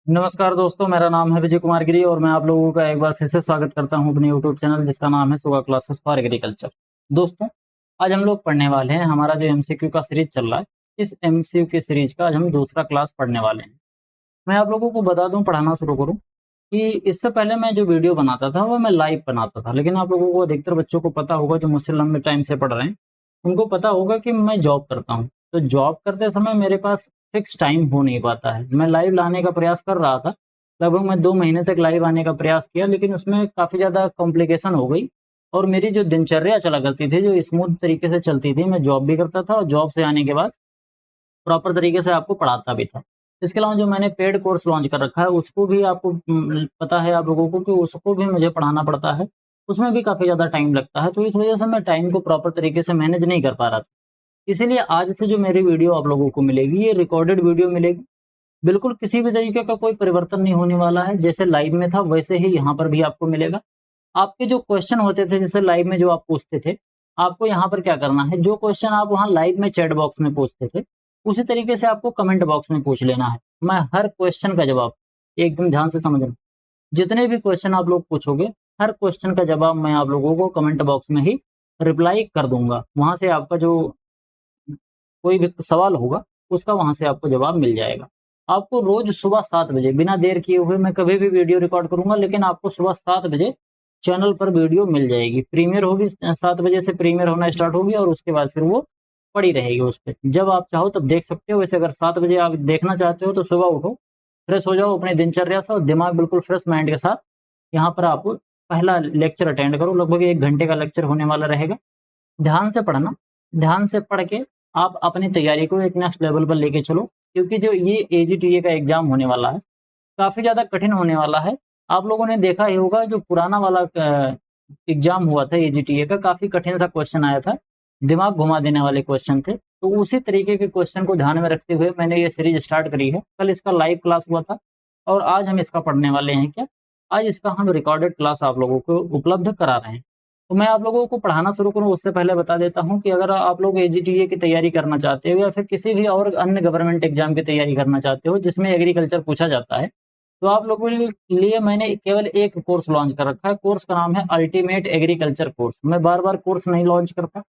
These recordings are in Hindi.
नमस्कार दोस्तों, मेरा नाम है विजय कुमार गिरी और मैं आप लोगों का एक बार फिर से स्वागत करता हूं अपने यूट्यूब चैनल जिसका नाम है सुगा क्लासेस फॉर एग्रीकल्चर। दोस्तों, आज हम लोग पढ़ने वाले हैं, हमारा जो एमसीक्यू का सीरीज चल रहा है, इस एमसीक्यू की सीरीज का आज हम दूसरा क्लास पढ़ने वाले हैं। मैं आप लोगों को बता दूं, पढ़ाना शुरू करूं कि इससे पहले मैं जो वीडियो बनाता था वो मैं लाइव बनाता था, लेकिन आप लोगों को अधिकतर बच्चों को पता होगा जो मुझसे लंबे टाइम से पढ़ रहे हैं, उनको पता होगा कि मैं जॉब करता हूँ। तो जॉब करते समय मेरे पास फिक्स टाइम हो नहीं पाता है। मैं लाइव लाने का प्रयास कर रहा था, लगभग मैं 2 महीने तक लाइव आने का प्रयास किया, लेकिन उसमें काफ़ी ज़्यादा कॉम्प्लिकेशन हो गई और मेरी जो दिनचर्या चला करती थी, जो स्मूथ तरीके से चलती थी, मैं जॉब भी करता था और जॉब से आने के बाद प्रॉपर तरीके से आपको पढ़ाता भी था। इसके अलावा जो मैंने पेड कोर्स लॉन्च कर रखा है, उसको भी आपको पता है आप लोगों को कि उसको भी मुझे पढ़ाना पड़ता है। उसमें भी काफ़ी ज़्यादा टाइम लगता है, तो इस वजह से मैं टाइम को प्रॉपर तरीके से मैनेज नहीं कर पा रहा था। इसीलिए आज से जो मेरी वीडियो आप लोगों को मिलेगी, ये रिकॉर्डेड वीडियो मिलेगी। बिल्कुल किसी भी तरीके का कोई परिवर्तन नहीं होने वाला है, जैसे लाइव में था वैसे ही यहाँ पर भी आपको मिलेगा। आपके जो क्वेश्चन होते थे, जैसे लाइव में जो आप पूछते थे, आपको यहाँ पर क्या करना है, जो क्वेश्चन आप वहाँ लाइव में चैट बॉक्स में पूछते थे, उसी तरीके से आपको कमेंट बॉक्स में पूछ लेना है। मैं हर क्वेश्चन का जवाब, एकदम ध्यान से समझना, जितने भी क्वेश्चन आप लोग पूछोगे, हर क्वेश्चन का जवाब मैं आप लोगों को कमेंट बॉक्स में ही रिप्लाई कर दूँगा। वहाँ से आपका जो कोई भी सवाल होगा, उसका वहाँ से आपको जवाब मिल जाएगा। आपको रोज़ सुबह 7 बजे बिना देर किए हुए मैं कभी भी वीडियो रिकॉर्ड करूँगा, लेकिन आपको सुबह 7 बजे चैनल पर वीडियो मिल जाएगी। प्रीमियर होगी, 7 बजे से प्रीमियर होना स्टार्ट होगी और उसके बाद फिर वो पड़ी रहेगी उस पे। जब आप चाहो तब देख सकते हो। वैसे अगर 7 बजे आप देखना चाहते हो तो सुबह उठो, फ्रेश हो जाओ अपनी दिनचर्या से और दिमाग बिल्कुल फ्रेश माइंड के साथ यहाँ पर आप पहला लेक्चर अटेंड करो। लगभग 1 घंटे का लेक्चर होने वाला रहेगा। ध्यान से पढ़ना, ध्यान से पढ़ के आप अपनी तैयारी को एक नेक्स्ट लेवल पर लेके चलो, क्योंकि जो ये एजीटीए का एग्ज़ाम होने वाला है, काफ़ी ज़्यादा कठिन होने वाला है। आप लोगों ने देखा ही होगा, जो पुराना वाला एग्ज़ाम हुआ था एजीटीए का, काफ़ी कठिन सा क्वेश्चन आया था, दिमाग घुमा देने वाले क्वेश्चन थे। तो उसी तरीके के क्वेश्चन को ध्यान में रखते हुए मैंने ये सीरीज़ स्टार्ट करी है। कल इसका लाइव क्लास हुआ था और आज हम इसका पढ़ने वाले हैं क्या? आज इसका हम रिकॉर्डेड क्लास आप लोगों को उपलब्ध करा रहे हैं। तो मैं आप लोगों को पढ़ाना शुरू करूँ उससे पहले बता देता हूँ कि अगर आप लोग एजीटीए की तैयारी करना चाहते हो या फिर किसी भी और अन्य गवर्नमेंट एग्ज़ाम की तैयारी करना चाहते हो जिसमें एग्रीकल्चर पूछा जाता है, तो आप लोगों के लिए मैंने केवल एक कोर्स लॉन्च कर रखा है। कोर्स का नाम है अल्टीमेट एग्रीकल्चर कोर्स। मैं बार-बार कोर्स नहीं लॉन्च करता,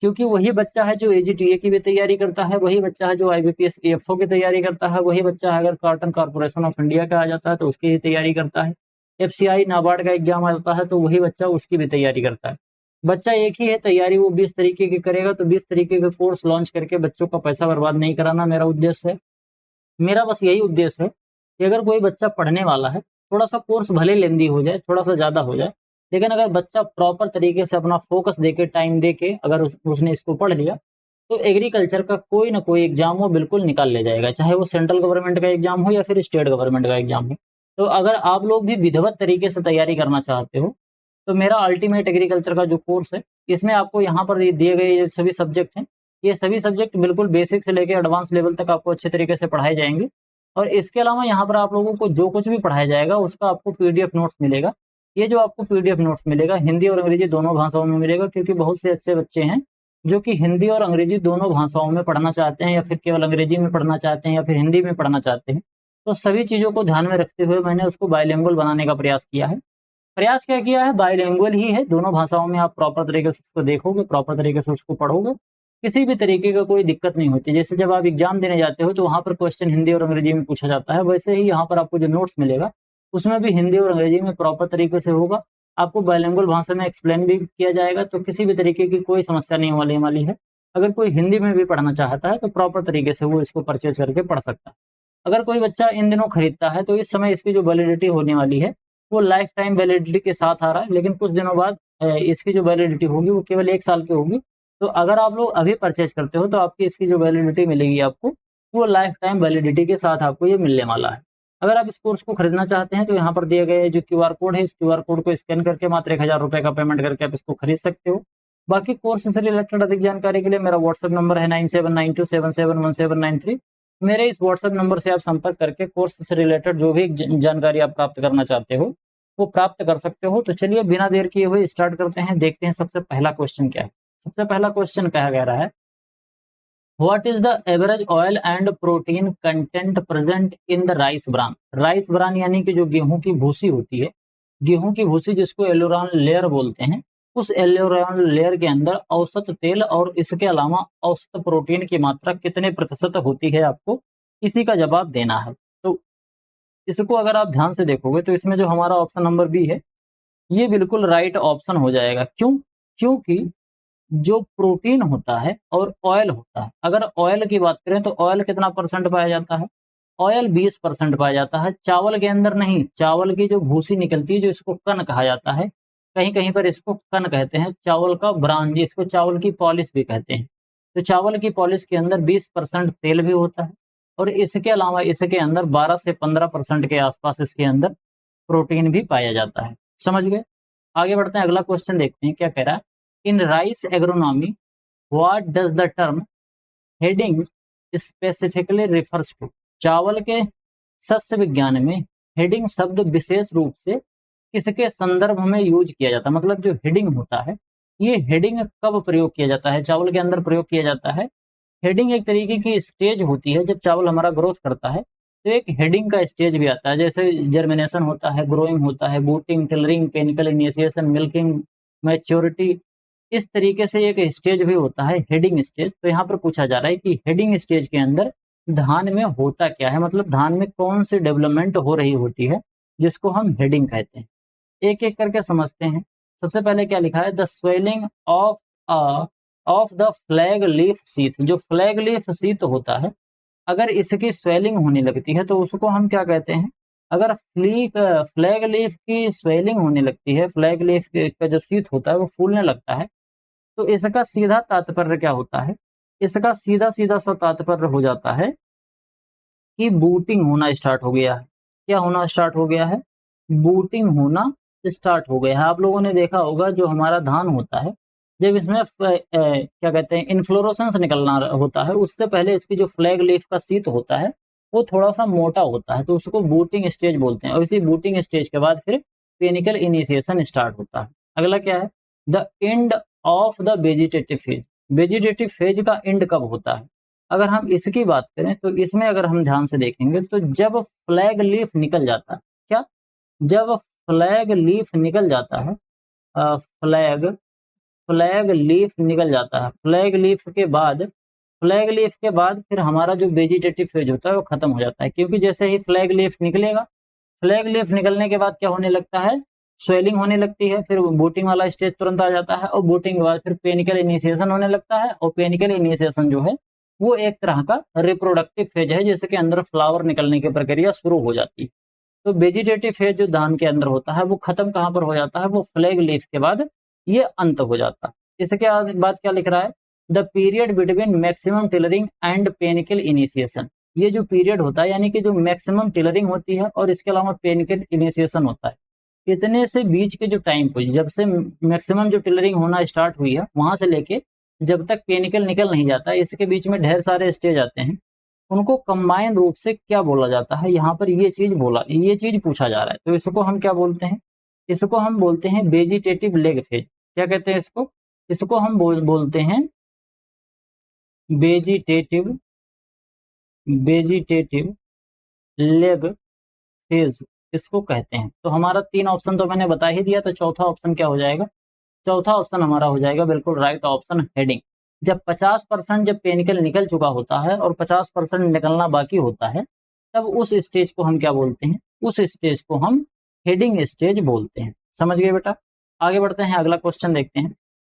क्योंकि वही बच्चा है जो एजीटीए की भी तैयारी करता है, वही बच्चा है जो आईबीपीएस ईएफओ की तैयारी करता है, वही बच्चा है अगर कॉटन कॉर्पोरेशन ऑफ इंडिया का आ जाता है तो उसकी ही तैयारी करता है। एफसीआई नाबार्ड का एग्ज़ाम आ जाता है तो वही बच्चा उसकी भी तैयारी करता है। बच्चा एक ही है, तैयारी वो 20 तरीके की करेगा, तो 20 तरीके के कोर्स लॉन्च करके बच्चों का पैसा बर्बाद नहीं कराना मेरा उद्देश्य है। मेरा बस यही उद्देश्य है कि अगर कोई बच्चा पढ़ने वाला है, थोड़ा-सा कोर्स भले लेंदी हो जाए, थोड़ा-सा ज़्यादा हो जाए, लेकिन अगर बच्चा प्रॉपर तरीके से अपना फ़ोकस देके, टाइम देके अगर उसने इसको पढ़ लिया, तो एग्रीकल्चर का कोई ना कोई एग्ज़ाम वो बिल्कुल निकाल ले जाएगा, चाहे वो सेंट्रल गवर्नमेंट का एग्ज़ाम हो या फिर स्टेट गवर्नमेंट का एग्ज़ाम हो। तो अगर आप लोग भी विधिवत तरीके से तैयारी करना चाहते हो, तो मेरा अल्टीमेट एग्रीकल्चर का जो कोर्स है, इसमें आपको यहाँ पर ये दिए गए ये सभी सब्जेक्ट हैं, ये सभी सब्जेक्ट बिल्कुल बेसिक से लेके एडवांस लेवल तक आपको अच्छे तरीके से पढ़ाए जाएँगे। और इसके अलावा यहाँ पर आप लोगों को जो कुछ भी पढ़ाया जाएगा उसका आपको पीडीएफ नोट्स मिलेगा। ये जो आपको पीडीएफ नोट्स मिलेगा, हिंदी और अंग्रेजी दोनों भाषाओं में मिलेगा, क्योंकि बहुत से अच्छे बच्चे हैं जो कि हिंदी और अंग्रेजी दोनों भाषाओं में पढ़ना चाहते हैं या फिर केवल अंग्रेजी में पढ़ना चाहते हैं या फिर हिंदी में पढ़ना चाहते हैं। तो सभी चीज़ों को ध्यान में रखते हुए मैंने उसको बाइलिंगुअल बनाने का प्रयास किया है। प्रयास क्या किया है? बाइलिंगुअल ही है, दोनों भाषाओं में आप प्रॉपर तरीके से उसको देखोगे, प्रॉपर तरीके से उसको पढ़ोगे, किसी भी तरीके का कोई दिक्कत नहीं होती। जैसे जब आप एग्ज़ाम देने जाते हो तो वहाँ पर क्वेश्चन हिंदी और अंग्रेजी में पूछा जाता है, वैसे ही यहाँ पर आपको जो नोट्स मिलेगा, उसमें भी हिंदी और अंग्रेजी में प्रॉपर तरीके से होगा। आपको बाइलिंगुअल भाषा में एक्सप्लेन भी किया जाएगा, तो किसी भी तरीके की कोई समस्या नहीं होने वाली है। अगर कोई हिंदी में भी पढ़ना चाहता है, तो प्रॉपर तरीके से वो इसको परचेज़ करके पढ़ सकता है। अगर कोई बच्चा इन दिनों खरीदता है, तो इस समय इसकी जो वैलिडिटी होने वाली है, वो लाइफ टाइम वैलिडिटी के साथ आ रहा है, लेकिन कुछ दिनों बाद इसकी जो वैलिडिटी होगी वो केवल 1 साल की होगी। तो अगर आप लोग अभी परचेज़ करते हो तो आपकी इसकी जो वैलिडिटी मिलेगी आपको, वो लाइफ टाइम वैलिडिटी के साथ आपको ये मिलने वाला है। अगर आप इस कोर्स को खरीदना चाहते हैं तो यहाँ पर दिए गए जो क्यूआर कोड है, इस क्यूआर कोड को स्कैन करके मात्र ₹1000 का पेमेंट करके आप इसको खरीद सकते हो। बाकी कोर्स से रिलेटेड अधिक जानकारी के लिए मेरा व्हाट्सएप नंबर है 9792771793। मेरे इस व्हाट्सएप नंबर से आप संपर्क करके कोर्स से रिलेटेड जो भी जानकारी आप प्राप्त करना चाहते हो, वो प्राप्त कर सकते हो। तो चलिए बिना देर किए हुए स्टार्ट करते हैं, देखते हैं सबसे पहला क्वेश्चन क्या है। सबसे पहला क्वेश्चन कहा जा रहा है, what is the average oil and protein content present in the rice bran. Rice bran यानी कि जो गेहूं की भूसी होती है, गेहूं की भूसी जिसको एलोरान लेयर बोलते हैं, उस एलोरान लेयर के अंदर औसत तेल और इसके अलावा औसत प्रोटीन की मात्रा कितने प्रतिशत होती है, आपको इसी का जवाब देना है। तो इसको अगर आप ध्यान से देखोगे तो इसमें जो हमारा ऑप्शन नंबर बी है ये बिल्कुल राइट ऑप्शन हो जाएगा। क्यों? क्योंकि जो प्रोटीन होता है और ऑयल होता है, अगर ऑयल की बात करें तो ऑयल कितना परसेंट पाया जाता है, ऑयल 20% पाया जाता है, चावल के अंदर नहीं। चावल की जो भूसी निकलती है, जो इसको कन कहा जाता है, कहीं कहीं पर इसको कन कहते हैं, चावल का ब्रान जिसको चावल की पॉलिश भी कहते हैं। तो चावल की पॉलिश के अंदर 20% तेल भी होता है और इसके अलावा इसके अंदर 12 से 15% के आसपास इसके अंदर प्रोटीन भी पाया जाता है। समझ गए? आगे बढ़ते हैं, अगला क्वेश्चन देखते हैं क्या कह रहा है। In rice agronomy what does the term heading specifically refers to. चावल के सस्य विज्ञान में हेडिंग शब्द विशेष रूप से किसके संदर्भ में यूज किया जाता है, मतलब जो हेडिंग होता है ये हेडिंग कब प्रयोग किया जाता है, चावल के अंदर प्रयोग किया जाता है। हेडिंग एक तरीके की स्टेज होती है, जब चावल हमारा ग्रोथ करता है तो एक हेडिंग का स्टेज भी आता है, जैसे जर्मिनेशन होता है, ग्रोइंग होता है, booting, tillering, panicle initiation, milking, maturity, इस तरीके से एक स्टेज भी होता है हेडिंग स्टेज। तो यहाँ पर पूछा जा रहा है कि हेडिंग स्टेज के अंदर धान में होता क्या है, मतलब धान में कौन सी डेवलपमेंट हो रही होती है जिसको हम हेडिंग कहते हैं। एक एक करके समझते हैं। सबसे पहले क्या लिखा है, the swelling of the flag leaf sheath. जो फ्लैग लीफ शीथ होता है, अगर इसकी स्वेलिंग होने लगती है तो उसको हम क्या कहते हैं। अगर फ्लैग लीफ की स्वेलिंग होने लगती है, फ्लैग लीफ का जो शीथ होता है वो फूलने लगता है, तो इसका सीधा तात्पर्य क्या होता है, इसका सीधा सीधा सा तात्पर्य हो जाता है कि बूटिंग होना स्टार्ट हो गया है। क्या होना स्टार्ट हो गया है? बूटिंग होना स्टार्ट हो गया है। आप लोगों ने देखा होगा जो हमारा धान होता है, जब इसमें क्या कहते हैं इन्फ्लोरेसेंस निकलना होता है, उससे पहले इसकी जो फ्लैग लीफ का शीत होता है वो थोड़ा सा मोटा होता है, तो उसको बूटिंग स्टेज बोलते हैं। और इसी बूटिंग स्टेज के बाद फिर पेनिकल इनिशिएशन स्टार्ट होता है। अगला क्या है, the end of the vegetative phase. Vegetative phase का एंड कब होता है? अगर हम इसकी बात करें तो इसमें अगर हम ध्यान से देखेंगे तो जब फ्लैग लीफ निकल जाता है, क्या, जब फ्लैग लीफ निकल जाता है, फ्लैग फ्लैग लीफ निकल जाता है, फ्लैग लीफ के बाद फिर हमारा जो वेजिटेटिव फेज होता है वो खत्म हो जाता है। क्योंकि जैसे ही फ्लैग लीफ निकलेगा, फ्लैग लीफ निकलने के बाद क्या होने लगता है, स्वेलिंग होने लगती है, फिर बूटिंग वाला स्टेज तुरंत आ जाता है और बूटिंग के बाद फिर पेनिकल इनिशिएशन होने लगता है। और पेनिकल इनिशिएशन जो है वो एक तरह का रिप्रोडक्टिव फेज है, जिसके अंदर फ्लावर निकलने की प्रक्रिया शुरू हो जाती है। तो वेजिटेटिव फेज जो धान के अंदर होता है वो खत्म कहाँ पर हो जाता है, वो फ्लैग लीफ के बाद ये अंत हो जाता है। इसके बाद क्या लिख रहा है, the period between maximum tillering and panicle initiation. ये जो पीरियड होता है यानी कि जो मैक्सिमम टिलरिंग होती है और इसके अलावा पेनिकल इनिशिएशन होता है, इतने से बीच के जो टाइम को, जब से मैक्सिमम जो टिलरिंग होना स्टार्ट हुई है वहां से लेके जब तक पेनिकल निकल नहीं जाता, इसके बीच में ढेर सारे स्टेज आते हैं, उनको कंबाइन रूप से क्या बोला जाता है। यहाँ पर ये चीज पूछा जा रहा है, तो इसको हम क्या बोलते हैं, इसको हम बोलते हैं वेजिटेटिव लेग फेज। क्या कहते हैं इसको, इसको हम बोलते हैं वेजिटेटिव लेग फेज, इसको कहते हैं। तो हमारा 3 ऑप्शन तो मैंने बता ही दिया, तो चौथा ऑप्शन क्या हो जाएगा, चौथा ऑप्शन हमारा हो जाएगा बिल्कुल राइट ऑप्शन हेडिंग। जब 50% जब पेनिकल निकल चुका होता है और 50% निकलना बाकी होता है, तब उस स्टेज को हम क्या बोलते हैं, उस स्टेज को हम हेडिंग स्टेज बोलते हैं। समझ गए बेटा? आगे बढ़ते हैं, अगला क्वेश्चन देखते हैं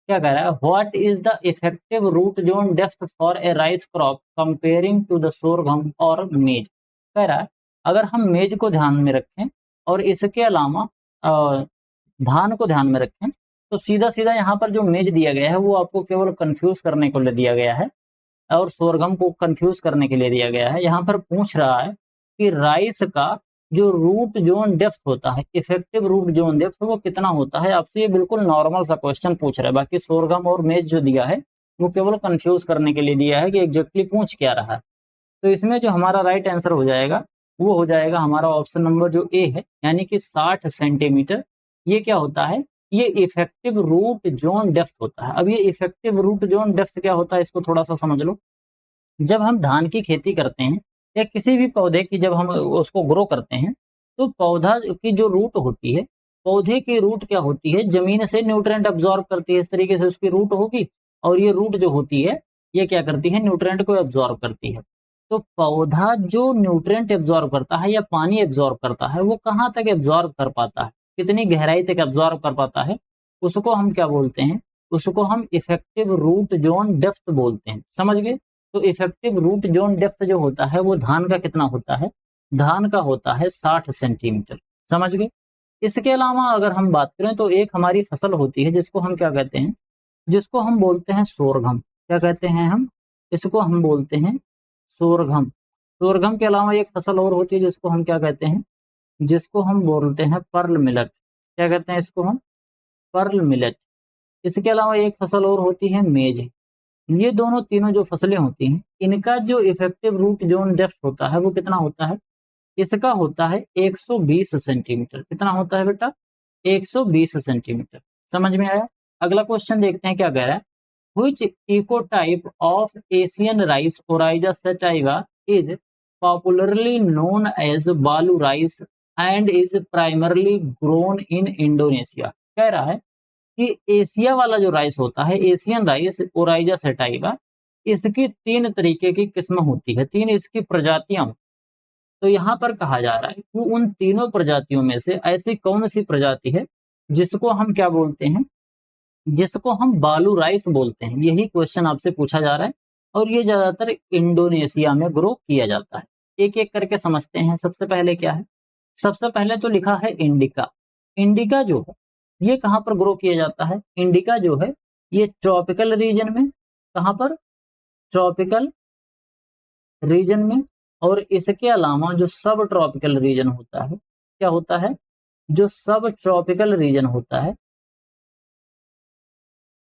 क्या कह रहा है। What is the effective root zone depth for a rice crop comparing to the sorghum और मेज। कह रहा है अगर हम मेज को ध्यान में रखें और इसके अलावा धान को ध्यान में रखें, तो सीधा सीधा यहाँ पर जो मेज दिया गया है वो आपको केवल कंफ्यूज करने को दिया गया है और सोरगम को कंफ्यूज करने के लिए दिया गया है। यहाँ पर पूछ रहा है कि राइस का जो रूट जोन डेप्थ होता है, इफेक्टिव रूट जोन डेप्थ, वो कितना होता है। आपसे ये बिल्कुल नॉर्मल सा क्वेश्चन पूछ रहा है। बाकी सोरगम और मेज जो दिया है वो केवल कंफ्यूज करने के लिए दिया है कि एग्जैक्टली पूछ क्या रहा है। तो इसमें जो हमारा राइट आंसर हो जाएगा वो हो जाएगा हमारा ऑप्शन नंबर जो ए है, यानी कि 60 सेंटीमीटर। ये क्या होता है, ये इफेक्टिव रूट जोन डेप्थ होता है। अब ये इफेक्टिव रूट जोन डेप्थ क्या होता है, इसको थोड़ा सा समझ लो। जब हम धान की खेती करते हैं या किसी भी पौधे की जब हम उसको ग्रो करते हैं, तो पौधा की जो रूट होती है, पौधे की रूट क्या होती है, जमीन से न्यूट्रिएंट अब्जॉर्ब करती है। इस तरीके से उसकी रूट होगी और ये रूट जो होती है ये क्या करती है, न्यूट्रिएंट को एब्जॉर्ब करती है। तो पौधा जो न्यूट्रिएंट एब्जॉर्ब करता है या पानी एब्जॉर्ब करता है, वो कहाँ तक एब्जॉर्ब कर पाता है, कितनी गहराई तक एब्जॉर्ब कर पाता है, उसको हम क्या बोलते हैं, उसको हम इफेक्टिव रूट जोन डेप्थ बोलते हैं। समझ गए? तो इफेक्टिव रूट जोन डेप्थ जो होता है वो धान का कितना होता है, धान का होता है 60 सेंटीमीटर। समझ गए? इसके अलावा अगर हम बात करें तो एक हमारी फसल होती है जिसको हम क्या कहते हैं, जिसको हम बोलते हैं सोरघम। क्या कहते हैं हम? इसको हम बोलते हैं सोरघम। सोरघम के अलावा एक फसल और होती है जिसको हम क्या कहते हैं, जिसको हम बोलते हैं पर्ल मिलेट। क्या कहते हैं इसको हम? Pearl millet. इसके अलावा एक फसल और होती है मेज। ये दोनों तीनों जो फसलें होती हैं, इनका जो इफेक्टिव रूट जोन डेप्थ होता है वो कितना होता है, इसका होता है 120 सेंटीमीटर। कितना होता है बेटा? 120 सेंटीमीटर। समझ में आया? अगला क्वेश्चन देखते हैं क्या कह रहा है। Which ecotype of Asian rice Oryza sativa is popularly known as balu rice and is primarily grown in Indonesia? कह रहा है कि एशिया वाला जो राइस होता है, एशियन राइस ओराइजा सेटाइवा, इसकी 3 तरीके की किस्म होती है, 3 इसकी प्रजातियां। तो यहाँ पर कहा जा रहा है कि उन तीनों प्रजातियों में से ऐसी कौन सी प्रजाति है जिसको हम क्या बोलते हैं, जिसको हम बालू राइस बोलते हैं। यही क्वेश्चन आपसे पूछा जा रहा है और ये ज्यादातर इंडोनेशिया में ग्रो किया जाता है। एक एक करके समझते हैं। सबसे पहले क्या है, सबसे पहले तो लिखा है इंडिका। इंडिका जो है ये कहाँ पर ग्रो किया जाता है, इंडिका जो है ये ट्रॉपिकल रीजन में, कहाँ पर, ट्रॉपिकल रीजन में। और इसके अलावा जो सब ट्रॉपिकल रीजन होता है, क्या होता है, जो सब ट्रॉपिकल रीजन होता है,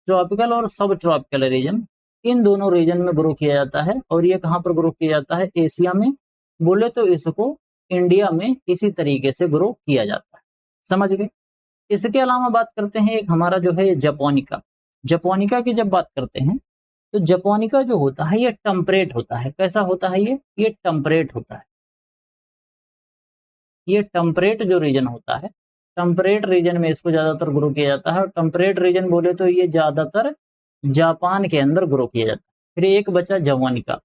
ट्रॉपिकल और सब ट्रॉपिकल रीजन, इन दोनों रीजन में ग्रो किया जाता है। और ये कहाँ पर ग्रो किया जाता है, एशिया में। बोले तो इसको इंडिया में इसी तरीके से ग्रो किया जाता है। समझ गए? इसके अलावा बात करते हैं एक हमारा जो है जपोनिका। जपोनिका की जब बात करते हैं तो जपोनिका जो होता है ये टेम्परेट होता है। कैसा होता है ये टेम्परेट होता है। ये टेम्परेट जो रीजन होता है, टेम्परेट रीजन में इसको ज्यादातर ग्रो किया जाता है। और टेम्परेट रीजन बोले तो ये ज्यादातर जापान के अंदर ग्रो किया जाता है। फिर एक बचा जवानिका।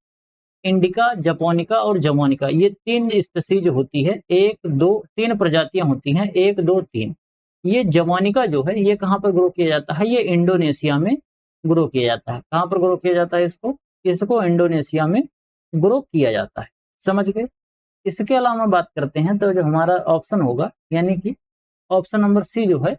इंडिका, जपोनिका और जमोनिका, ये 3 स्पीसीज होती है, 1 2 3 प्रजातियां होती हैं, 1 2 3। ये जमोनिका जो है ये कहाँ पर ग्रो किया जाता है, ये इंडोनेशिया में ग्रो किया जाता है। कहाँ पर ग्रो किया जाता है इसको, इसको इंडोनेशिया में ग्रो किया जाता है। समझ गए? इसके अलावा बात करते हैं तो जो हमारा ऑप्शन होगा, यानी कि ऑप्शन नंबर सी जो है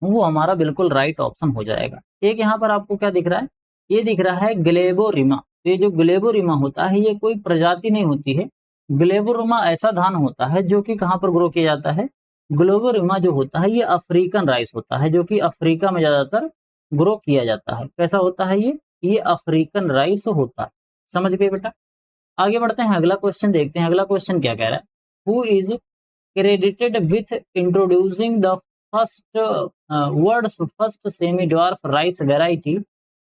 वो हमारा बिल्कुल राइट ऑप्शन हो जाएगा। एक यहाँ पर आपको क्या दिख रहा है, ये दिख रहा है ग्लेबोरिमा। ये जो ग्लेबोरिमा होता है ये कोई प्रजाति नहीं होती है। ग्लेबोरिमा ऐसा धान होता है जो कि कहाँ पर ग्रो किया जाता है, ग्लेबोरिमा जो होता है ये अफ्रीकन राइस होता है, जो कि अफ्रीका में ज्यादातर ग्रो किया जाता है। कैसा होता है ये अफ्रीकन राइस होता है। समझ गए बेटा? आगे बढ़ते हैं, अगला क्वेश्चन देखते हैं। अगला क्वेश्चन क्या कह रहा है, who is credited with introducing the world's first semi-dwarf rice variety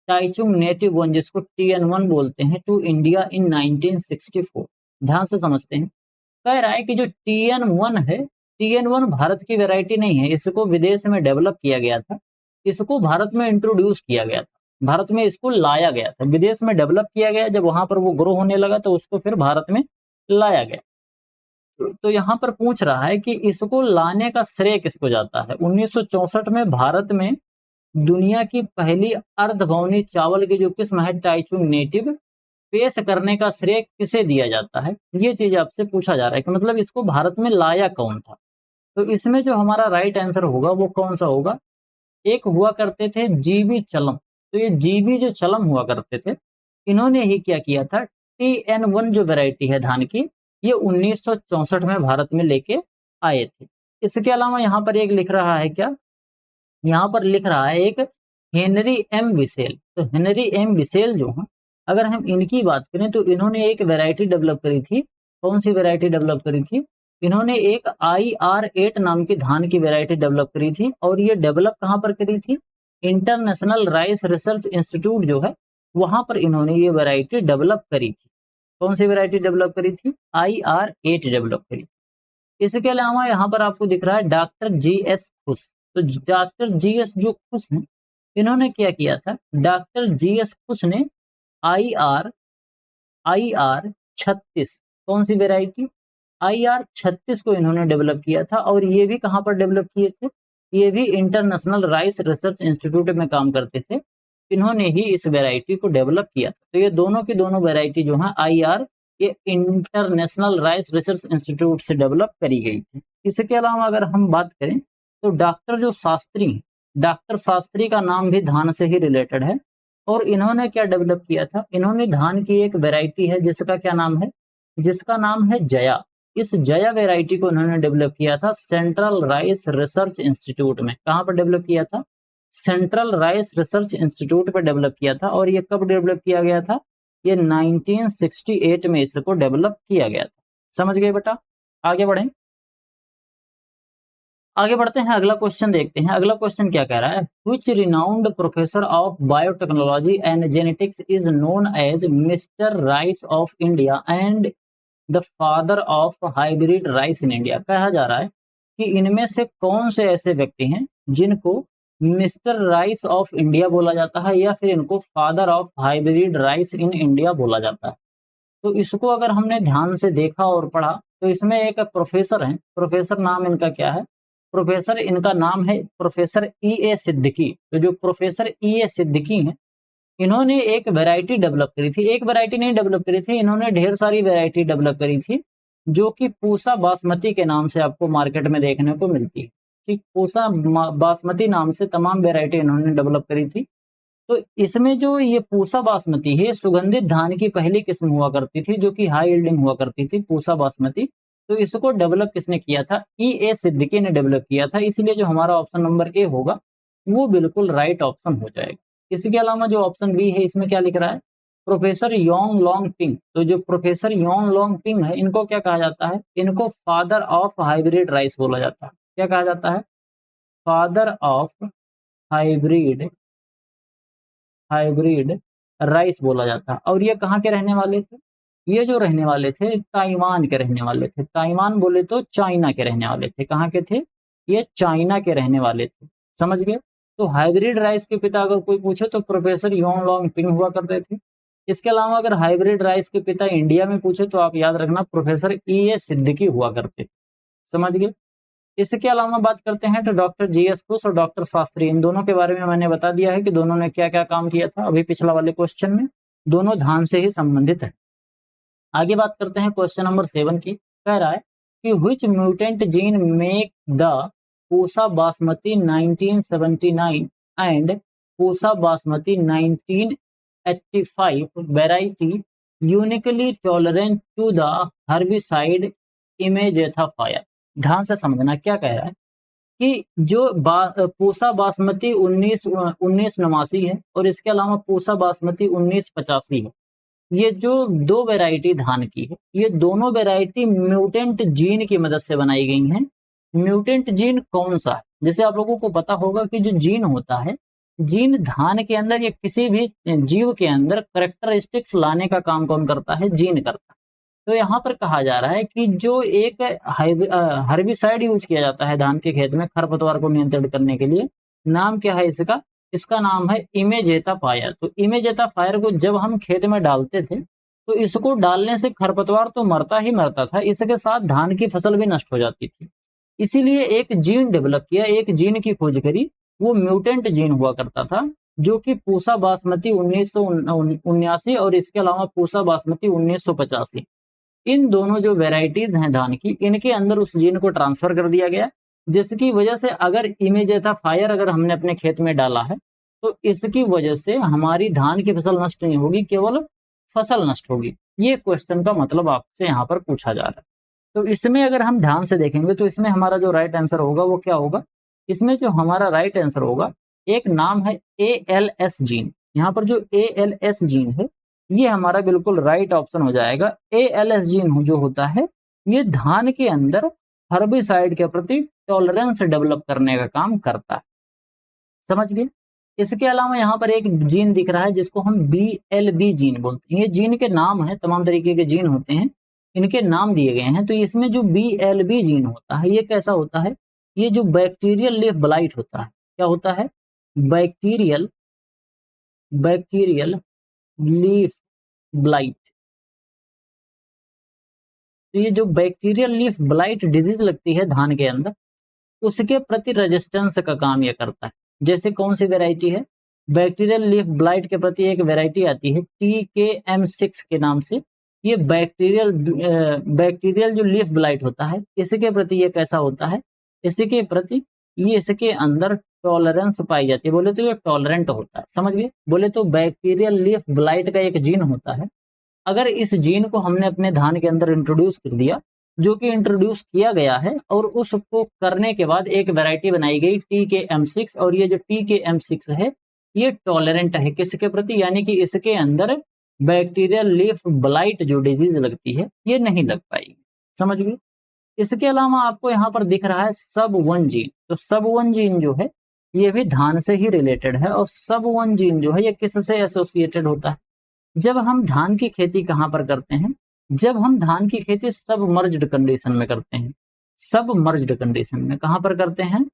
Taichung native one, जिसको TN1 बोलते हैं, टू इंडिया इन 1964। ध्यान से समझते हैं। कह रहा है कि जो TN1 है, TN1 भारत की वैरायटी नहीं है, इसको विदेश में डेवलप किया गया था, इसको भारत में इंट्रोड्यूस किया गया था, भारत में इसको लाया गया था, विदेश में डेवलप किया गया। जब वहां पर वो ग्रो होने लगा तो उसको फिर भारत में लाया गया। तो यहाँ पर पूछ रहा है कि इसको लाने का श्रेय किसको जाता है। 1964 में भारत में दुनिया की पहली अर्धभवनी चावल की जो किस्म है टाइचुंग नेटिव, पेश करने का श्रेय किसे दिया जाता है, ये चीज आपसे पूछा जा रहा है कि मतलब इसको भारत में लाया कौन था। तो इसमें जो हमारा राइट आंसर होगा वो कौन सा होगा, एक हुआ करते थे जीबी चलम। तो ये जीबी जो चलम हुआ करते थे, इन्होंने ही क्या किया था, TN1 जो वैरायटी है धान की, ये 1964 में भारत में लेके आए थे। इसके अलावा यहाँ पर एक लिख रहा है क्या, यहाँ पर लिख रहा है एक हेनरी एम विसेल। तो हेनरी एम विसेल जो है, अगर हम इनकी बात करें तो इन्होंने एक वैरायटी डेवलप करी थी। कौन सी वैरायटी डेवलप करी थी, इन्होंने एक IR8 नाम की धान की वैरायटी डेवलप करी थी। और ये डेवलप कहाँ पर करी थी, इंटरनेशनल राइस रिसर्च इंस्टीट्यूट जो है वहां पर इन्होंने ये वैरायटी डेवलप करी थी। कौन सी वैरायटी डेवलप करी थी? IR8 डेवलप करी। इसके अलावा यहाँ पर आपको दिख रहा है डॉक्टर GS खुश। तो डॉक्टर GS जो खुश हैं, इन्होंने क्या किया था? डॉक्टर GS खुश ने IR36, कौन सी वेराइटी? IR36 को इन्होंने डेवलप किया था। और ये भी कहाँ पर डेवलप किए थे? ये भी इंटरनेशनल राइस रिसर्च इंस्टीट्यूट में काम करते थे। इन्होंने ही इस वेराइटी को डेवलप किया था। तो ये दोनों की दोनों वेराइटी जो है IR, ये इंटरनेशनल राइस रिसर्च इंस्टीट्यूट से डेवलप करी गई थी। इसके अलावा अगर हम बात करें तो डॉक्टर जो शास्त्री, डॉक्टर शास्त्री का नाम भी धान से ही रिलेटेड है। और इन्होंने क्या डेवलप किया था? इन्होंने धान की एक वेराइटी है जिसका क्या नाम है? जिसका नाम है जया। इस जया वेराइटी को इन्होंने डेवलप किया था सेंट्रल राइस रिसर्च इंस्टीट्यूट में। कहाँ पर डेवलप किया था? सेंट्रल राइस रिसर्च इंस्टीट्यूट पर डेवलप किया था। और ये कब डेवलप किया गया था? ये 1968 में इसको डेवलप किया गया था। समझ गए बेटा? आगे बढ़ें, आगे बढ़ते हैं, अगला क्वेश्चन देखते हैं। अगला क्वेश्चन क्या कह रहा है? Which renowned professor of biotechnology and genetics is known as mister rice of India and the father of hybrid rice in India. कहा जा रहा है कि इनमें से कौन से ऐसे व्यक्ति हैं जिनको मिस्टर राइस ऑफ इंडिया बोला जाता है या फिर इनको father of hybrid rice in India बोला जाता है। तो इसको अगर हमने ध्यान से देखा और पढ़ा तो इसमें एक प्रोफेसर हैं। प्रोफेसर नाम इनका क्या है? प्रोफेसर इनका नाम है प्रोफेसर E.A. सिद्दीकी। तो जो प्रोफेसर E.A. सिद्दीकी हैं, इन्होंने एक वैरायटी डेवलप करी थी। एक वैरायटी नहीं डेवलप करी थी, इन्होंने ढेर सारी वैरायटी डेवलप करी थी जो कि पूसा बासमती के नाम से आपको मार्केट में देखने को मिलती है। ठीक, पूसा बासमती नाम से तमाम वैरायटी इन्होंने डेवलप करी थी। तो इसमें जो ये पूसा बासमती है, सुगंधित धान की पहली किस्म हुआ करती थी जो कि हाई यील्डिंग हुआ करती थी, पूसा बासमती। तो इसको डेवलप किसने किया था? E.A. सिद्दीकी ने डेवलप किया था। इसलिए जो हमारा ऑप्शन नंबर ए होगा वो बिल्कुल राइट ऑप्शन हो जाएगा। इसके अलावा जो ऑप्शन बी है, इसमें क्या लिख रहा है? प्रोफेसर योंग लोंग पिंग। तो जो प्रोफेसर योंग लोंग पिंग है, इनको क्या कहा जाता है? इनको फादर ऑफ हाइब्रिड राइस बोला जाता है। क्या कहा जाता है? फादर ऑफ हाइब्रिड राइस बोला जाता है। और ये कहाँ के रहने वाले थे? ये जो रहने वाले थे ताइवान के रहने वाले थे। ताइवान बोले तो चाइना के रहने वाले थे। कहाँ के थे? ये चाइना के रहने वाले थे। समझ गए? तो हाइब्रिड राइस के पिता अगर कोई पूछे तो प्रोफेसर योंग लोंग पिंग हुआ करते थे। इसके अलावा अगर हाइब्रिड राइस के पिता इंडिया में पूछे तो आप याद रखना प्रोफेसर E.A. सिद्दीकी हुआ करते थे। समझ गए? इसके अलावा बात करते हैं तो डॉक्टर GS खुश और डॉक्टर शास्त्री, इन दोनों के बारे में मैंने बता दिया है कि दोनों ने क्या क्या काम किया था अभी पिछला वाले क्वेश्चन में। दोनों धान से ही संबंधित है। आगे बात करते हैं क्वेश्चन नंबर 7 की। कह रहा है कि which mutant gene make the Pusa Basmati 1979 and Pusa Basmati 1985 variety uniquely tolerant to the herbicide imazethapyr. ध्यान से समझना क्या कह रहा है कि जो पूसा बासमती 1989 है और इसके अलावा पूसा बासमती 1985 है। ये जो दो वैरायटी धान की है, ये दोनों वैरायटी म्यूटेंट जीन की मदद से बनाई गई हैं। म्यूटेंट जीन कौन सा है? जैसे आप लोगों को पता होगा कि जो जीन होता है, जीन धान के अंदर या किसी भी जीव के अंदर कैरेक्टरिस्टिक्स लाने का काम कौन करता है? जीन करता है। तो यहाँ पर कहा जा रहा है कि जो एक हर्बिसाइड यूज किया जाता है धान के खेत में खरपतवार को नियंत्रित करने के लिए, नाम क्या है इसका? इसका नाम है इमेजेथाफायर। तो इमेजेथाफायर को जब हम खेत में डालते थे तो इसको डालने से खरपतवार तो मरता ही मरता था, इसके साथ धान की फसल भी नष्ट हो जाती थी। इसीलिए एक जीन डेवलप किया, एक जीन की खोज करी, वो म्यूटेंट जीन हुआ करता था जो कि पूसा बासमती 1979 और इसके अलावा पूसा बासमती 1985, इन दोनों जो वेराइटीज हैं धान की, इनके अंदर उस जीन को ट्रांसफर कर दिया गया, जिसकी वजह से अगर इमेजेथाफायर अगर हमने अपने खेत में डाला है तो इसकी वजह से हमारी धान की फसल नष्ट नहीं होगी, केवल फसल नष्ट होगी। ये क्वेश्चन का मतलब आपसे यहाँ पर पूछा जा रहा है। तो इसमें अगर हम ध्यान से देखेंगे तो इसमें हमारा जो राइट आंसर होगा वो क्या होगा? इसमें जो हमारा राइट आंसर होगा, एक नाम है ALS जीन। यहाँ पर जो ALS जीन है ये हमारा बिल्कुल राइट ऑप्शन हो जाएगा। ALS जीन जो होता है ये धान के अंदर हर्बिसाइड के प्रति टॉलरेंस डेवलप करने का काम करता है। समझ गए? इसके अलावा यहाँ पर एक जीन दिख रहा है जिसको हम BLB जीन बोलते हैं। ये जीन के नाम है, तमाम तरीके के जीन होते हैं, इनके नाम दिए गए हैं। तो इसमें जो BLB जीन होता है ये कैसा होता है, ये जो बैक्टीरियल लीफ ब्लाइट होता है, क्या होता है, बैक्टीरियल लीफ ब्लाइट। तो ये जो बैक्टीरियल लीफ ब्लाइट डिजीज लगती है धान के अंदर, उसके प्रति रेजिस्टेंस का काम ये करता है। जैसे कौन सी वैरायटी है, बैक्टीरियल लीफ ब्लाइट के प्रति एक वैरायटी आती है TKM6 के नाम से। ये बैक्टीरियल जो लीफ ब्लाइट होता है इसके प्रति ये कैसा होता है, इसके प्रति ये इसके अंदर टॉलरेंस पाई जाती है। बोले तो ये टॉलरेंट होता है, समझ गए। बोले तो बैक्टीरियल लीफ ब्लाइट का एक जीन होता है, अगर इस जीन को हमने अपने धान के अंदर इंट्रोड्यूस कर दिया, जो कि इंट्रोड्यूस किया गया है, और उसको करने के बाद एक वैरायटी बनाई गई TKM6, और ये जो TKM6 है ये टॉलरेंट है किसके प्रति, यानी कि इसके अंदर बैक्टीरियल लीफ ब्लाइट जो डिजीज लगती है ये नहीं लग पाएगी, समझ गए। इसके अलावा आपको यहाँ पर दिख रहा है SUB1 जीन। तो SUB1 जीन जो है ये भी धान से ही रिलेटेड है, और SUB1 जीन जो है ये किससे एसोसिएटेड होता है, जब हम धान की खेती कहाँ पर करते हैं, जब हम धान की खेती सबमर्ज्ड कंडीशन में करते हैं। सबमर्ज्ड कंडीशन में कहाँ पर करते हैं,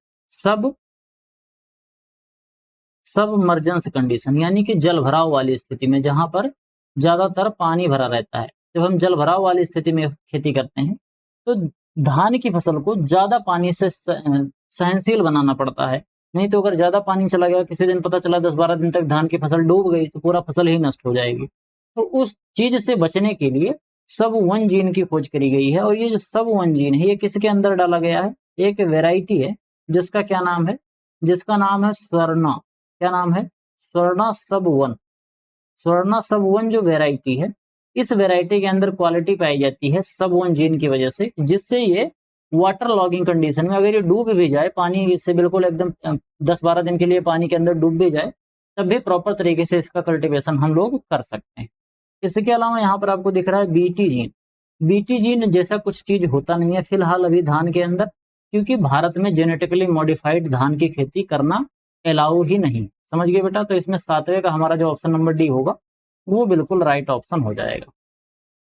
सबमर्जेंस कंडीशन, यानी कि जल भराव वाली स्थिति में, जहां पर ज्यादातर पानी भरा रहता है। जब हम जल भराव वाली स्थिति में खेती करते हैं तो धान की फसल को ज्यादा पानी से सहनशील बनाना पड़ता है। नहीं तो अगर ज्यादा पानी चला गया, किसी दिन पता चला 10-12 दिन तक धान की फसल डूब गई, तो पूरा फसल ही नष्ट हो जाएगी। तो उस चीज से बचने के लिए SUB1 जीन की खोज करी गई है। और ये जो SUB1 जीन है ये किसके अंदर डाला गया है, एक वैरायटी है जिसका क्या नाम है, जिसका नाम है स्वर्णा। क्या नाम है, स्वर्णा SUB1। स्वर्णा SUB1 जो वैरायटी है, इस वैरायटी के अंदर क्वालिटी पाई जाती है SUB1 जीन की वजह से, जिससे ये वाटर लॉगिंग कंडीशन में, अगर ये डूब भी जाए, पानी से बिल्कुल एकदम 10-12 दिन के लिए पानी के अंदर डूब भी जाए, तब भी प्रॉपर तरीके से इसका कल्टीवेशन हम लोग कर सकते हैं। इसके अलावा यहाँ पर आपको दिख रहा है BT जीन। BT जीन जैसा कुछ चीज होता नहीं है फिलहाल अभी धान के अंदर, क्योंकि भारत में जेनेटिकली मॉडिफाइड धान की खेती करना अलाउ ही नहीं, समझ गए बेटा। तो इसमें 7वें का हमारा जो ऑप्शन नंबर D होगा वो बिल्कुल राइट ऑप्शन हो जाएगा।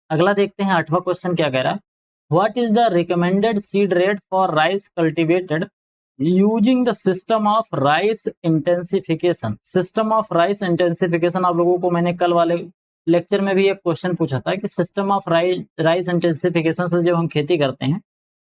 अगला देखते हैं 8वां क्वेश्चन क्या कह रहा है, what is the recommended seed rate for rice cultivated using the system of rice intensification. System of rice intensification आप लोगों को मैंने कल वाले लेक्चर में भी एक क्वेश्चन पूछा था कि सिस्टम ऑफ राइस इंटेंसिफिकेशन से जब हम खेती करते हैं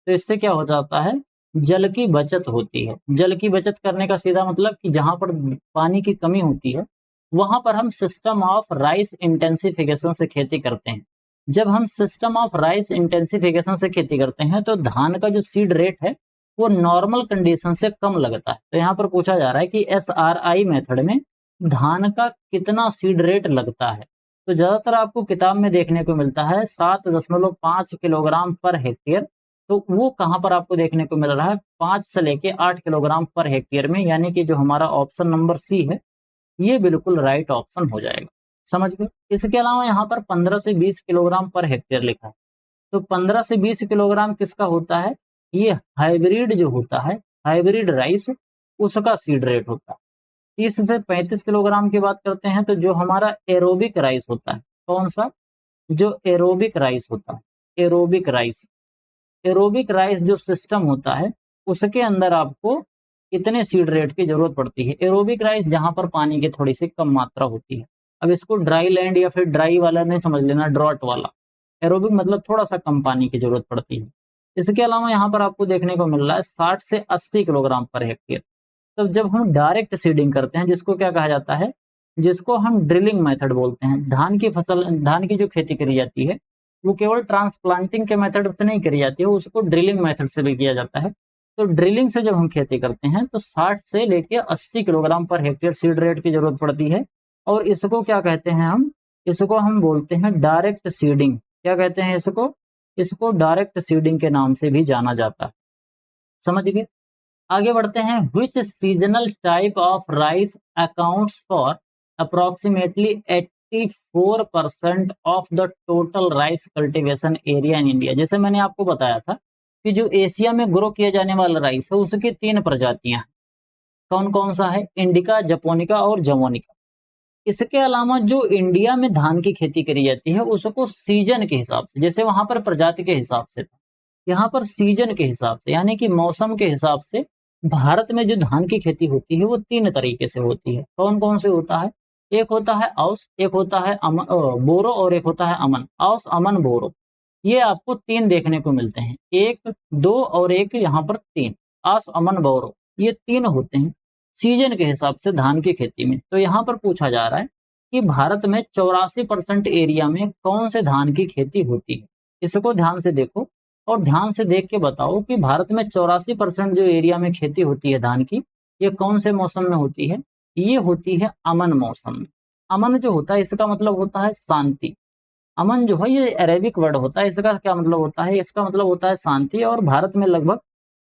तो इससे क्या हो जाता है, जल की बचत होती है। जल की बचत करने का सीधा मतलब कि जहां पर पानी की कमी होती है वहां पर हम सिस्टम ऑफ राइस इंटेंसिफिकेशन से खेती करते हैं। जब हम सिस्टम ऑफ राइस इंटेंसिफिकेशन से खेती करते हैं तो धान का जो सीड रेट है वो नॉर्मल कंडीशन से कम लगता है। तो यहाँ पर पूछा जा रहा है कि SRI मेथड में धान का कितना सीड रेट लगता है। तो ज्यादातर आपको किताब में देखने को मिलता है 7.5 किलोग्राम पर हेक्टेयर। तो वो कहाँ पर आपको देखने को मिल रहा है, 5 से लेके 8 किलोग्राम पर हेक्टेयर में, यानी कि जो हमारा ऑप्शन नंबर C है ये बिल्कुल राइट ऑप्शन हो जाएगा, समझ गए। इसके अलावा यहाँ पर 15 से 20 किलोग्राम पर हेक्टेयर लिखा है। तो 15 से 20 किलोग्राम किसका होता है, ये हाइब्रिड जो होता है, हाइब्रिड राइस, उसका सीड रेट होता है। 30 से 35 किलोग्राम की बात करते हैं तो जो हमारा एरोबिक राइस होता है, कौन सा, जो एरोबिक राइस होता है, एरोबिक राइस जो सिस्टम होता है उसके अंदर आपको इतने सीड रेट की जरूरत पड़ती है। एरोबिक राइस जहां पर पानी की थोड़ी सी कम मात्रा होती है। अब इसको ड्राई लैंड या फिर ड्राई वाला नहीं समझ लेना, ड्रॉट वाला। एरोबिक मतलब थोड़ा सा कम पानी की जरूरत पड़ती है। इसके अलावा यहाँ पर आपको देखने को मिल रहा है 60 से 80 किलोग्राम पर हेक्टेयर। तब जब हम डायरेक्ट सीडिंग करते हैं, जिसको क्या कहा जाता है, जिसको हम ड्रिलिंग मेथड बोलते हैं। धान की जो खेती करी जाती है वो केवल ट्रांसप्लांटिंग के मेथड से नहीं करी जाती है, उसको ड्रिलिंग मेथड से भी किया जाता है। तो ड्रिलिंग से जब हम खेती करते हैं तो 60 से लेके 80 kilogram per hectare seed rate की जरूरत पड़ती है। और इसको क्या कहते हैं हम, इसको हम बोलते हैं डायरेक्ट सीडिंग। क्या कहते हैं इसको डायरेक्ट सीडिंग के नाम से भी जाना जाता है, समझ गए। आगे बढ़ते हैं, which seasonal type of rice accounts for approximately 84% of the total rice cultivation area in India. जैसे मैंने आपको बताया था कि जो एशिया में ग्रो किया जाने वाला राइस है उसकी 3 प्रजातियां हैं, कौन कौन सा है? इंडिका, जपोनिका और जमोनिका। इसके अलावा जो इंडिया में धान की खेती करी जाती है उसको सीजन के हिसाब से, जैसे वहां पर प्रजाति के हिसाब से था, यहाँ पर सीजन के हिसाब से यानी कि मौसम के हिसाब से भारत में जो धान की खेती होती है वो 3 तरीके से होती है। कौन कौन से होता है? एक होता है औस, एक होता है बोरो और एक होता है अमन। औस, अमन, बोरो, ये आपको 3 देखने को मिलते हैं। 1, 2 और एक यहाँ पर 3। औस, अमन, बोरो, ये 3 होते हैं सीजन के हिसाब से धान की खेती में। तो यहाँ पर पूछा जा रहा है कि भारत में 84% एरिया में कौन से धान की खेती होती है। इसको ध्यान से देखो और ध्यान से देख के बताओ कि भारत में 84% जो एरिया में खेती होती है धान की, ये कौन से मौसम में होती है? ये होती है अमन मौसम में। अमन जो होता है इसका मतलब होता है शांति। अमन जो है ये अरेबिक वर्ड होता है, इसका क्या मतलब होता है? इसका मतलब होता है शांति। और भारत में लगभग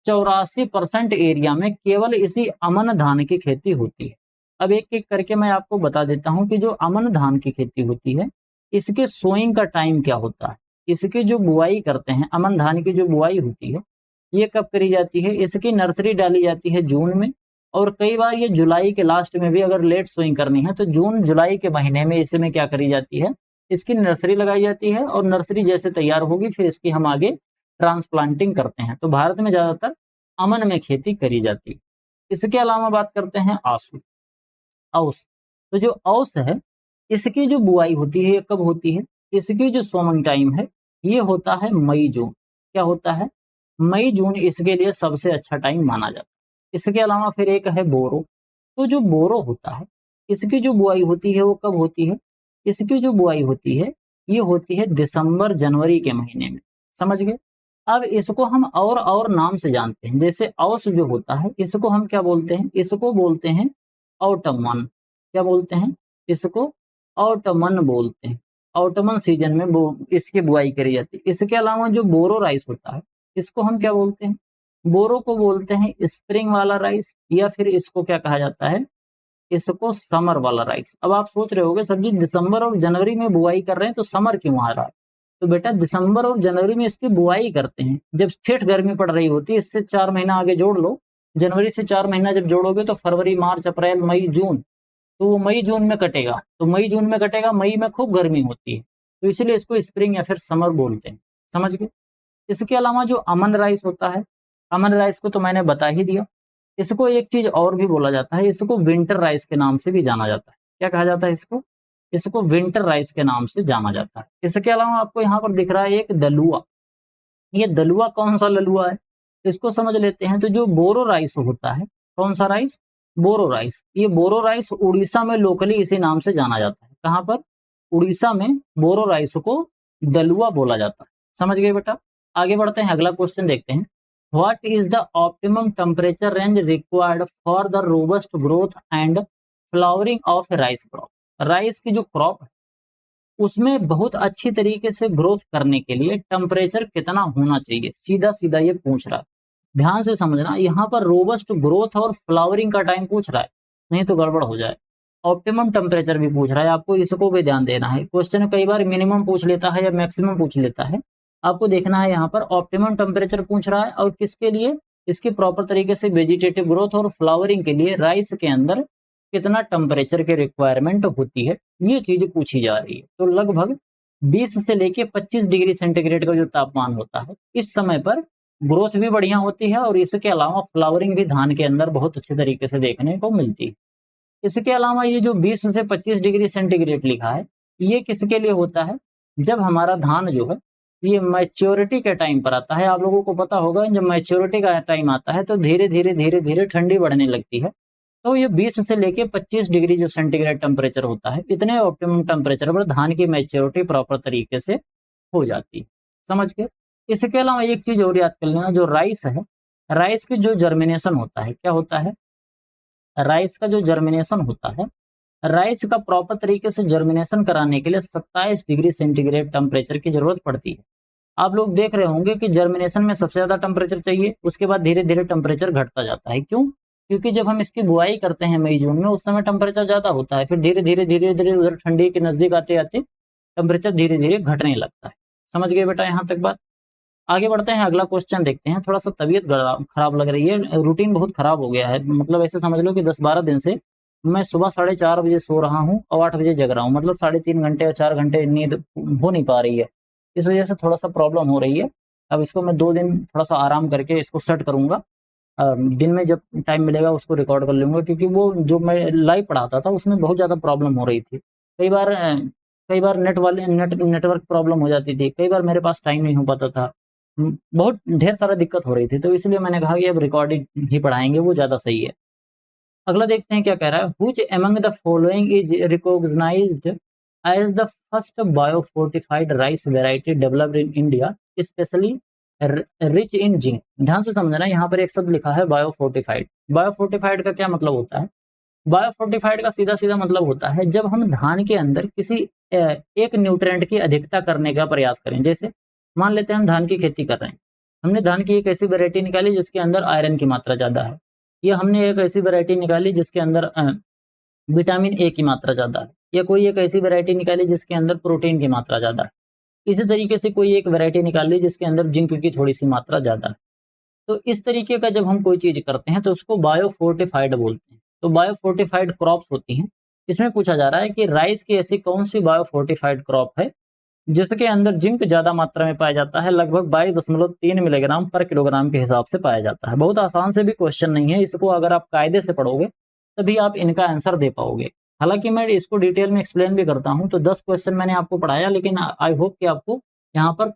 84% एरिया में केवल इसी अमन धान की खेती होती है। अब एक एक करके मैं आपको बता देता हूं कि जो अमन धान की खेती होती है इसके सोइंग का टाइम क्या होता है। इसकी जो बुआई करते हैं, अमन धान की जो बुआई होती है ये कब करी जाती है? इसकी नर्सरी डाली जाती है जून में, और कई बार ये जुलाई के लास्ट में भी अगर लेट सोइंग करनी है तो जून जुलाई के महीने में इसमें क्या करी जाती है? इसकी नर्सरी लगाई जाती है, और नर्सरी जैसे तैयार होगी फिर इसकी हम आगे ट्रांसप्लांटिंग करते हैं। तो भारत में ज्यादातर अमन में खेती करी जाती है। इसके अलावा बात करते हैं आंसू, औस। तो जो औस है इसकी जो बुआई होती है ये कब होती है? इसकी जो सोइंग टाइम है ये होता है मई जून। क्या होता है? मई जून इसके लिए सबसे अच्छा टाइम माना जाता है। इसके अलावा फिर एक है बोरो। तो जो बोरो होता है इसकी जो बुआई होती है वो कब होती है? इसकी जो बुआई होती है ये होती है दिसंबर जनवरी के महीने में। समझ गए? अब इसको हम और नाम से जानते हैं। जैसे औस जो होता है इसको हम क्या बोलते हैं? इसको बोलते हैं ऑटमन। क्या बोलते हैं? इसको ऑटमन बोलते हैं। ऑटमन सीजन में इसकी बुआई करी जाती है। इसके अलावा जो बोरो राइस होता है इसको हम क्या बोलते हैं? बोरो को बोलते हैं स्प्रिंग वाला राइस, या फिर इसको क्या कहा जाता है? इसको समर वाला राइस। अब आप सोच रहे होगे सर जी दिसंबर और जनवरी में बुआई कर रहे हैं तो समर क्यों आ रहा है? तो बेटा दिसंबर और जनवरी में इसकी बुआई करते हैं जब ठेठ गर्मी पड़ रही होती है। इससे 4 महीना आगे जोड़ लो, जनवरी से 4 महीना जब जोड़ोगे तो फरवरी, मार्च, अप्रैल, मई, जून, तो वो मई जून में कटेगा। तो मई जून में कटेगा, मई में खूब गर्मी होती है, तो इसलिए इसको स्प्रिंग या फिर समर बोलते हैं। समझ गए? इसके अलावा जो अमन राइस होता है, अमन राइस को तो मैंने बता ही दिया। इसको एक चीज और भी बोला जाता है, इसको विंटर राइस के नाम से भी जाना जाता है। क्या कहा जाता है इसको? इसको विंटर राइस के नाम से जाना जाता है। इसके अलावा आपको यहाँ पर दिख रहा है एक दलुआ। ये दलुआ कौन सा ललुआ है इसको समझ लेते हैं। तो जो बोरो राइस होता है, कौन सा राइस? बोरो राइस। ये बोरो राइस उड़ीसा में लोकली इसी नाम से जाना जाता है। कहाँ पर? उड़ीसा में बोरो राइस को दलुआ बोला जाता है। समझ गए बेटा? आगे बढ़ते हैं, अगला क्वेश्चन देखते हैं। What is the optimum temperature range required for the robust growth and flowering of rice crop? Rice की जो क्रॉप है उसमें बहुत अच्छी तरीके से ग्रोथ करने के लिए टेम्परेचर कितना होना चाहिए? सीधा सीधा ये पूछ रहा है। ध्यान से समझना, यहाँ पर रोबस्ट ग्रोथ और फ्लावरिंग का टाइम पूछ रहा है, नहीं तो गड़बड़ हो जाए। ऑप्टिमम टेम्परेचर भी पूछ रहा है, आपको इसको भी ध्यान देना है। क्वेश्चन कई बार मिनिमम पूछ लेता है या मैक्सिमम पूछ लेता है, आपको देखना है। यहाँ पर ऑप्टिमम टेम्परेचर पूछ रहा है, और किसके लिए? इसकी प्रॉपर तरीके से वेजिटेटिव ग्रोथ और फ्लावरिंग के लिए राइस के अंदर कितना टेम्परेचर की रिक्वायरमेंट होती है, ये चीज पूछी जा रही है। तो लगभग 20 से लेके 25 डिग्री सेंटीग्रेड का जो तापमान होता है इस समय पर ग्रोथ भी बढ़िया होती है, और इसके अलावा फ्लावरिंग भी धान के अंदर बहुत अच्छे तरीके से देखने को मिलती है। इसके अलावा ये जो 20 से 25 डिग्री सेंटीग्रेड लिखा है ये किसके लिए होता है? जब हमारा धान जो है ये मैच्योरिटी के टाइम पर आता है। आप लोगों को पता होगा जब मैच्योरिटी का टाइम आता है तो धीरे धीरे ठंडी बढ़ने लगती है। तो ये 20 से लेके 25 डिग्री जो सेंटीग्रेड टेम्परेचर होता है, इतने ऑप्टिमम टेम्परेचर पर धान की मैच्योरिटी प्रॉपर तरीके से हो जाती है। समझ के? इसके अलावा एक चीज और याद कर लेना, जो राइस है, राइस की जो जर्मिनेशन होता है, क्या होता है? राइस का जो जर्मिनेशन होता है, राइस का प्रॉपर तरीके से जर्मिनेशन कराने के लिए 27 डिग्री सेंटीग्रेड टेम्परेचर की जरूरत पड़ती है। आप लोग देख रहे होंगे कि जर्मिनेशन में सबसे ज्यादा टेम्परेचर चाहिए, उसके बाद धीरे धीरे टेम्परेचर घटता जाता है। क्यों? क्योंकि जब हम इसकी बुआई करते हैं मई जून में उस समय टेम्परेचर ज्यादा होता है, फिर धीरे धीरे उधर ठंडी के नजदीक आते आते टेम्परेचर धीरे धीरे घटने लगता है। समझ गए बेटा यहाँ तक बात? आगे बढ़ते हैं, अगला क्वेश्चन देखते हैं। थोड़ा सा तबीयत खराब लग रही है, रूटीन बहुत खराब हो गया है। मतलब ऐसे समझ लो कि 10-12 दिन से मैं सुबह 4:30 बजे सो रहा हूँ और 8 बजे जग रहा हूँ। मतलब 3.5 घंटे और 4 घंटे नींद हो नहीं पा रही है। इस वजह से थोड़ा सा प्रॉब्लम हो रही है। अब इसको मैं 2 दिन थोड़ा सा आराम करके इसको सेट करूँगा। दिन में जब टाइम मिलेगा उसको रिकॉर्ड कर लूँगा, क्योंकि वो जो मैं लाइव पढ़ाता था उसमें बहुत ज़्यादा प्रॉब्लम हो रही थी। कई बार नेटवर्क प्रॉब्लम हो जाती थी, कई बार मेरे पास टाइम नहीं हो पाता था। बहुत ढेर सारा दिक्कत हो रही थी, तो इसलिए मैंने कहा कि अब रिकॉर्डिंग ही पढ़ाएँगे, वो ज़्यादा सही है। अगला देखते हैं क्या कह रहा है। Which among the following is recognised as the first biofortified rice variety developed in India specially rich in zinc. ध्यान से समझना, यहाँ पर एक शब्द लिखा है बायोफोर्टिफाइड। बायोफोर्टिफाइड का क्या मतलब होता है? बायोफोर्टिफाइड का सीधा सीधा मतलब होता है जब हम धान के अंदर किसी एक न्यूट्रिएंट की अधिकता करने का प्रयास करें। जैसे मान लेते हैं हम धान की खेती कर रहे हैं, हमने धान की एक ऐसी वैरायटी निकाली जिसके अंदर आयरन की मात्रा ज़्यादा है, या हमने एक ऐसी वैरायटी निकाली जिसके अंदर विटामिन ए की मात्रा ज़्यादा है, या कोई एक ऐसी वैरायटी निकाली जिसके अंदर प्रोटीन की मात्रा ज़्यादा है। इसी तरीके से कोई एक वैरायटी निकाल ली जिसके अंदर जिंक की थोड़ी सी मात्रा ज़्यादा है। तो इस तरीके का जब हम कोई चीज़ करते हैं तो उसको बायोफोर्टिफाइड बोलते हैं। तो बायोफोर्टिफाइड क्रॉप्स होती हैं। इसमें पूछा जा रहा है कि राइस की ऐसी कौन सी बायोफोर्टिफाइड क्रॉप है जिसके अंदर जिंक ज़्यादा मात्रा में पाया जाता है, लगभग 22.3 मिलीग्राम पर किलोग्राम के हिसाब से पाया जाता है। बहुत आसान से भी क्वेश्चन नहीं है, इसको अगर आप कायदे से पढ़ोगे तभी आप इनका आंसर दे पाओगे। हालांकि मैं इसको डिटेल में एक्सप्लेन भी करता हूं। तो 10 क्वेश्चन मैंने आपको पढ़ाया, लेकिन आई होप कि आपको यहाँ पर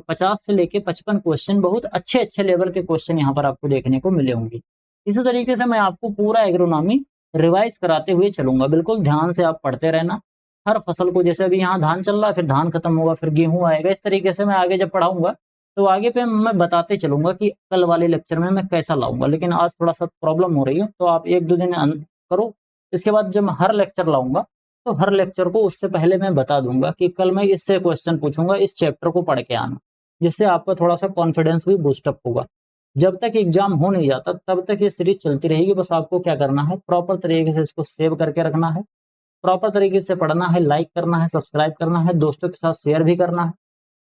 50 से लेके 55 क्वेश्चन, बहुत अच्छे अच्छे लेवल के क्वेश्चन यहाँ पर आपको देखने को मिले होंगे। इसी तरीके से मैं आपको पूरा एग्रोनॉमी रिवाइज कराते हुए चलूंगा। बिल्कुल ध्यान से आप पढ़ते रहना। हर फसल को, जैसे अभी यहाँ धान चल रहा है, फिर धान खत्म होगा, फिर गेहूं आएगा, इस तरीके से मैं आगे जब पढ़ाऊंगा तो आगे पे मैं बताते चलूंगा कि कल वाले लेक्चर में मैं कैसा लाऊंगा। लेकिन आज थोड़ा सा प्रॉब्लम हो रही है, तो आप 1-2 दिन करो। इसके बाद जब मैं हर लेक्चर लाऊंगा तो हर लेक्चर को उससे पहले मैं बता दूंगा कि कल मैं इससे क्वेश्चन पूछूंगा, इस चैप्टर को पढ़ के आना, जिससे आपका थोड़ा सा कॉन्फिडेंस भी बूस्टअप होगा। जब तक एग्जाम हो नहीं जाता तब तक ये सीरीज चलती रहेगी। बस आपको क्या करना है, प्रॉपर तरीके से इसको सेव करके रखना है, प्रॉपर तरीके से पढ़ना है, लाइक करना है, सब्सक्राइब करना है, दोस्तों के साथ शेयर भी करना है।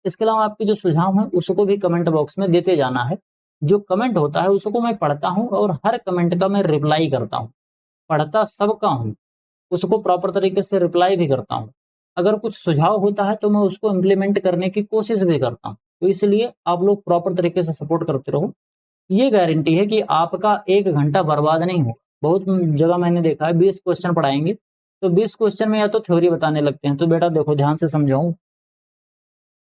इसके अलावा आपके जो सुझाव हैं उसको भी कमेंट बॉक्स में देते जाना है। जो कमेंट होता है उसको मैं पढ़ता हूँ और हर कमेंट का मैं रिप्लाई करता हूँ। पढ़ता सबका हूँ, उसको प्रॉपर तरीके से रिप्लाई भी करता हूँ। अगर कुछ सुझाव होता है तो मैं उसको इम्प्लीमेंट करने की कोशिश भी करता हूँ। तो इसलिए आप लोग प्रॉपर तरीके से सपोर्ट करते रहो। ये गारंटी है कि आपका 1 घंटा बर्बाद नहीं होगा। बहुत जगह मैंने देखा है 20 क्वेश्चन पढ़ाएंगे तो 20 क्वेश्चन में या तो थ्योरी बताने लगते हैं। तो बेटा देखो, ध्यान से समझाऊं,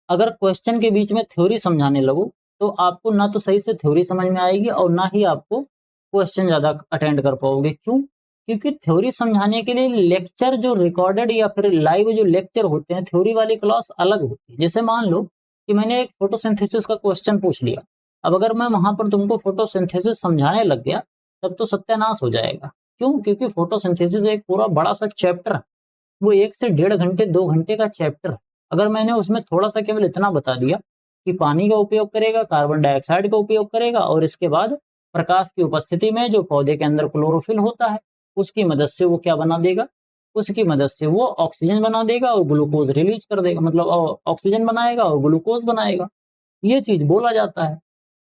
अगर क्वेश्चन के बीच में थ्योरी समझाने लगो तो आपको ना तो सही से थ्योरी समझ में आएगी और ना ही आपको क्वेश्चन ज़्यादा अटेंड कर पाओगे। क्यों? क्योंकि थ्योरी समझाने के लिए लेक्चर जो रिकॉर्डेड या फिर लाइव जो लेक्चर होते हैं, थ्योरी वाली क्लास अलग होती है। जैसे मान लो कि मैंने एक फोटोसिंथेसिस का क्वेश्चन पूछ लिया, अब अगर मैं वहां पर तुमको फोटोसिंथेसिस समझाने लग गया तब तो सत्यानाश हो जाएगा। क्यों? क्योंकि फोटोसिंथेसिस एक पूरा बड़ा सा चैप्टर है, वो 1 से 1.5 घंटे 2 घंटे का चैप्टर है। अगर मैंने उसमें थोड़ा सा केवल इतना बता दिया कि पानी का उपयोग करेगा, कार्बन डाइऑक्साइड का उपयोग करेगा, और इसके बाद प्रकाश की उपस्थिति में जो पौधे के अंदर क्लोरोफिल होता है उसकी मदद से वो क्या बना देगा, उसकी मदद से वो ऑक्सीजन बना देगा और ग्लूकोज रिलीज कर देगा, मतलब ऑक्सीजन बनाएगा और ग्लूकोज बनाएगा। ये चीज बोला जाता है।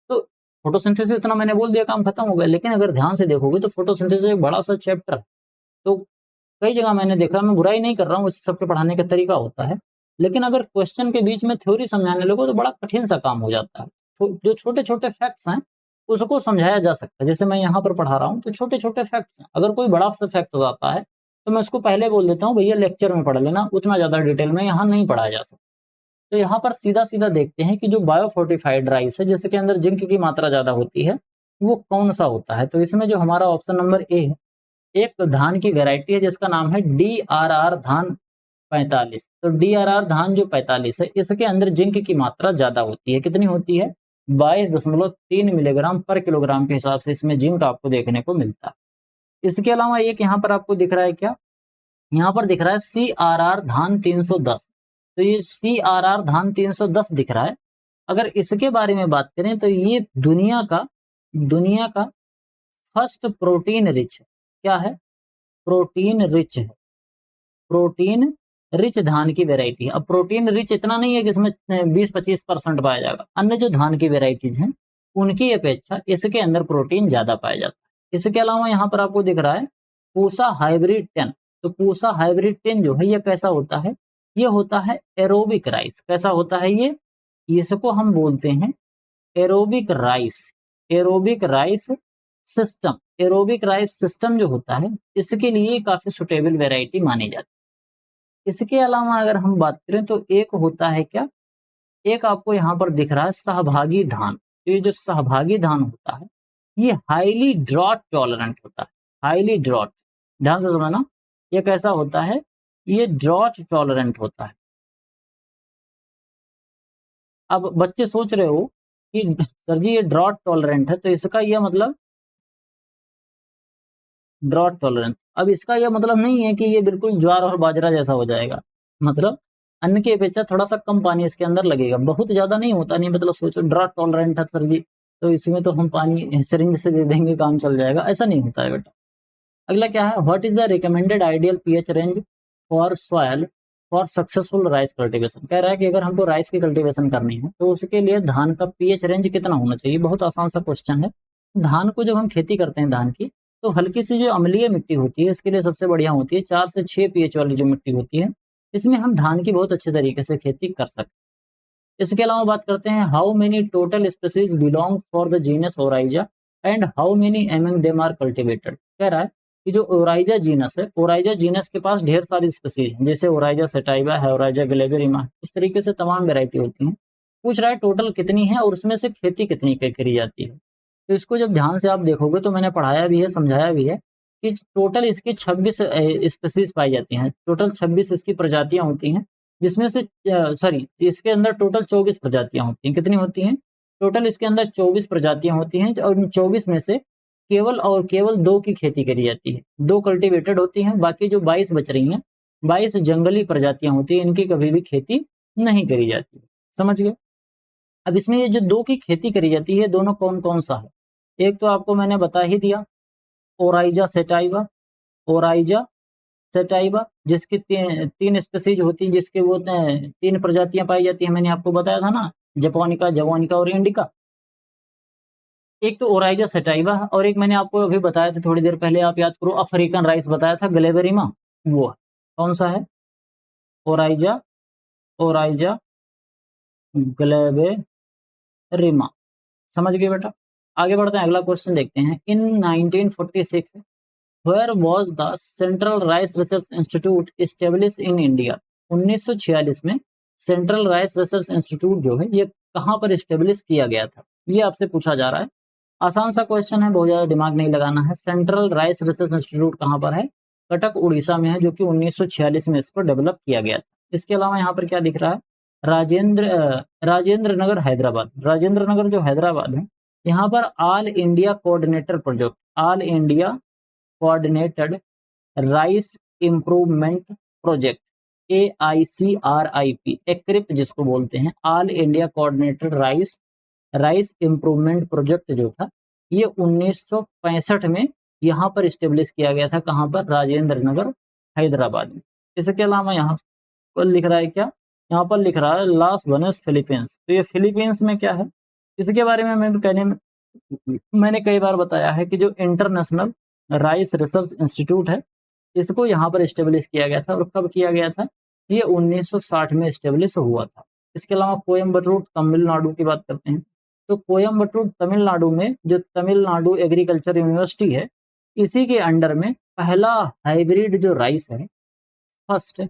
तो फोटोसिंथेसिस इतना मैंने बोल दिया, काम खत्म हो गया। लेकिन अगर ध्यान से देखोगे तो फोटोसिंथेसिस एक बड़ा सा चैप्टर। तो कई जगह मैंने देखा, मैं बुराई नहीं कर रहा हूँ, सबके पढ़ाने का तरीका होता है, लेकिन अगर क्वेश्चन के बीच में थ्योरी समझाने लगो तो बड़ा कठिन सा काम हो जाता है। तो जो छोटे छोटे फैक्ट्स हैं उसको समझाया जा सकता है। जैसे मैं यहाँ पर पढ़ा रहा हूँ तो छोटे छोटे फैक्ट्स हैं, अगर कोई बड़ा सा फैक्ट हो जाता है तो मैं उसको पहले बोल देता हूँ, भैया लेक्चर में पढ़ लेना, उतना ज़्यादा डिटेल में यहाँ नहीं पढ़ाया जा सकता। तो यहाँ पर सीधा सीधा देखते हैं कि जो बायोफोर्टिफाइड राइस है जिसके अंदर जिंक की मात्रा ज़्यादा होती है वो कौन सा होता है। तो इसमें जो हमारा ऑप्शन नंबर ए है, एक धान की वेराइटी है जिसका नाम है DRR धान 45। तो DRR धान जो 45 है इसके अंदर जिंक की मात्रा ज्यादा होती है। कितनी होती है? 22.3 मिलीग्राम पर किलोग्राम के हिसाब से इसमें जिंक आपको देखने को मिलता है। इसके अलावा एक यहाँ पर आपको दिख रहा है, क्या यहाँ पर दिख रहा है CRR धान 310। तो ये CRR धान 310 दिख रहा है। अगर इसके बारे में बात करें तो ये दुनिया का फर्स्ट प्रोटीन रिच है। क्या है? प्रोटीन रिच है। प्रोटीन रिच धान की वेराइटी। अब प्रोटीन रिच इतना नहीं है कि इसमें 20-25% पाया जाएगा, अन्य जो धान की वेराइटीज हैं उनकी अपेक्षा इसके अंदर प्रोटीन ज्यादा पाया जाता है। इसके अलावा यहाँ पर आपको दिख रहा है पूसा हाइब्रिड 10। तो पूसा हाइब्रिड 10 जो है ये कैसा होता है, ये होता है एरोबिक राइस। कैसा होता है ये, इसको हम बोलते हैं aerobic rice. Aerobic rice system, aerobic rice system जो होता है इसके लिए काफी सुटेबल वेराइटी मानी जाती है। इसके अलावा अगर हम बात करें तो एक होता है क्या, एक आपको यहाँ पर दिख रहा है सहभागी धान। तो ये जो सहभागी धान होता है ये हाईली ड्रॉट टॉलरेंट होता है। हाईली ड्रॉट, ध्यान से सुनना, ये कैसा होता है, ये ड्रॉट टॉलरेंट होता है। अब बच्चे सोच रहे हो कि सर जी ये ड्रॉट टॉलरेंट है तो इसका यह मतलब, ड्रॉट टॉलरेंस, अब इसका यह मतलब नहीं है कि ये बिल्कुल ज्वार और बाजरा जैसा हो जाएगा। मतलब अन्न की अपेक्षा थोड़ा सा कम पानी इसके अंदर लगेगा, बहुत ज्यादा नहीं होता। नहीं मतलब सोचो ड्रॉट टॉलरेंट है सर जी तो इसमें तो हम पानी सिरिंज से दे देंगे काम चल जाएगा, ऐसा नहीं होता है बेटा। अगला क्या है, what is the recommended ideal pH range for soil for successful rice cultivation. कह रहा है कि अगर हमको राइस की कल्टीवेशन करनी है तो उसके लिए धान का पीएच रेंज कितना होना चाहिए। बहुत आसान सा क्वेश्चन है। धान को जब हम खेती करते हैं धान की, तो हल्की सी जो अम्लीय मिट्टी होती है इसके लिए सबसे बढ़िया होती है 4 से 6 पीएच वाली जो मिट्टी होती है, इसमें हम धान की बहुत अच्छे तरीके से खेती कर सकते हैं। इसके अलावा बात करते हैं how many total species belong for the genus Oryza and how many among them are cultivated. कह रहा है कि जो ओराइजा जीनस है, ओराइजा जीनस के पास ढेर सारी स्पीसीज हैं, जैसे ओराइजा सेटाइवा है, ओराइजा ग्लेबेरिमा, इस तरीके से तमाम वेराइटी होती हैं। पूछ रहा है टोटल कितनी है और उसमें से खेती कितनी करी जाती है। तो इसको जब ध्यान से आप देखोगे तो मैंने पढ़ाया भी है, समझाया भी है कि टोटल इसकी 26 स्पीसीज पाई जाती हैं। टोटल 26 इसकी प्रजातियां होती हैं, जिसमें से सॉरी इसके अंदर टोटल 24 प्रजातियां होती हैं। कितनी होती हैं, टोटल इसके अंदर 24 प्रजातियां होती हैं और इन 24 में से केवल और केवल 2 की खेती करी जाती है, 2 कल्टीवेटेड होती हैं। बाकी जो 22 बच रही हैं 22 जंगली प्रजातियां होती हैं, इनकी कभी भी खेती नहीं करी जाती। समझ गए। अब इसमें ये जो 2 की खेती करी जाती है दोनों कौन कौन सा है, एक तो आपको मैंने बता ही दिया ओराइजा सेटाइवा, ओराइजा सेटाइवा जिसकी 3 स्पीसीज होती हैं, जिसके वो 3 प्रजातियां पाई जाती हैं। मैंने आपको बताया था ना, जपोनिका, जवोनिका और इंडिका। एक तो ओराइजा सेटाइवा है और एक मैंने आपको अभी बताया था थोड़ी देर पहले, आप याद करो, अफ्रीकन राइस बताया था, ग्लेबेरिमा, वो है। कौन सा है, ओराइजा, ओराइजा ग्लेबेरिमा। समझ गए बेटा। आगे बढ़ते हैं, अगला क्वेश्चन देखते हैं। In 1946 where was the central rice research institute establish in India. 1946 में सेंट्रल राइस रिसर्च इंस्टीट्यूट जो है ये कहाँ पर एस्टेब्लिश किया गया था, ये आपसे पूछा जा रहा है। आसान सा क्वेश्चन है, बहुत ज्यादा दिमाग नहीं लगाना है। सेंट्रल राइस रिसर्च इंस्टीट्यूट कहाँ पर है, कटक उड़ीसा में है, जो कि 1946 में इसको डेवलप किया गया था। इसके अलावा यहाँ पर क्या दिख रहा है, राजेंद्र नगर हैदराबाद। राजेंद्र नगर जो हैदराबाद है, यहाँ पर all India coordinator project, all India coordinated rice improvement project, AICRIP, एक्रिप जिसको बोलते हैं, all India coordinated rice improvement project जो था ये 1965 में यहाँ पर स्टेब्लिश किया गया था। कहाँ पर, राजेंद्र नगर हैदराबाद में। इसके अलावा यहाँ पर लिख रहा है क्या, यहाँ पर लिख रहा है लॉस वेनस फिलीपींस। तो ये फिलीपींस में क्या है, इसके बारे में मैंने कई बार बताया है कि जो इंटरनेशनल राइस रिसर्च इंस्टीट्यूट है इसको यहाँ पर स्टेब्लिश किया गया था। और कब किया गया था, ये 1960 में स्टेब्लिश हुआ था। इसके अलावा कोयम्बटूर तमिलनाडु की बात करते हैं, तो कोयम्बटूर तमिलनाडु में जो तमिलनाडु एग्रीकल्चर यूनिवर्सिटी है, इसी के अंडर में पहला हाइब्रिड जो राइस है, फर्स्ट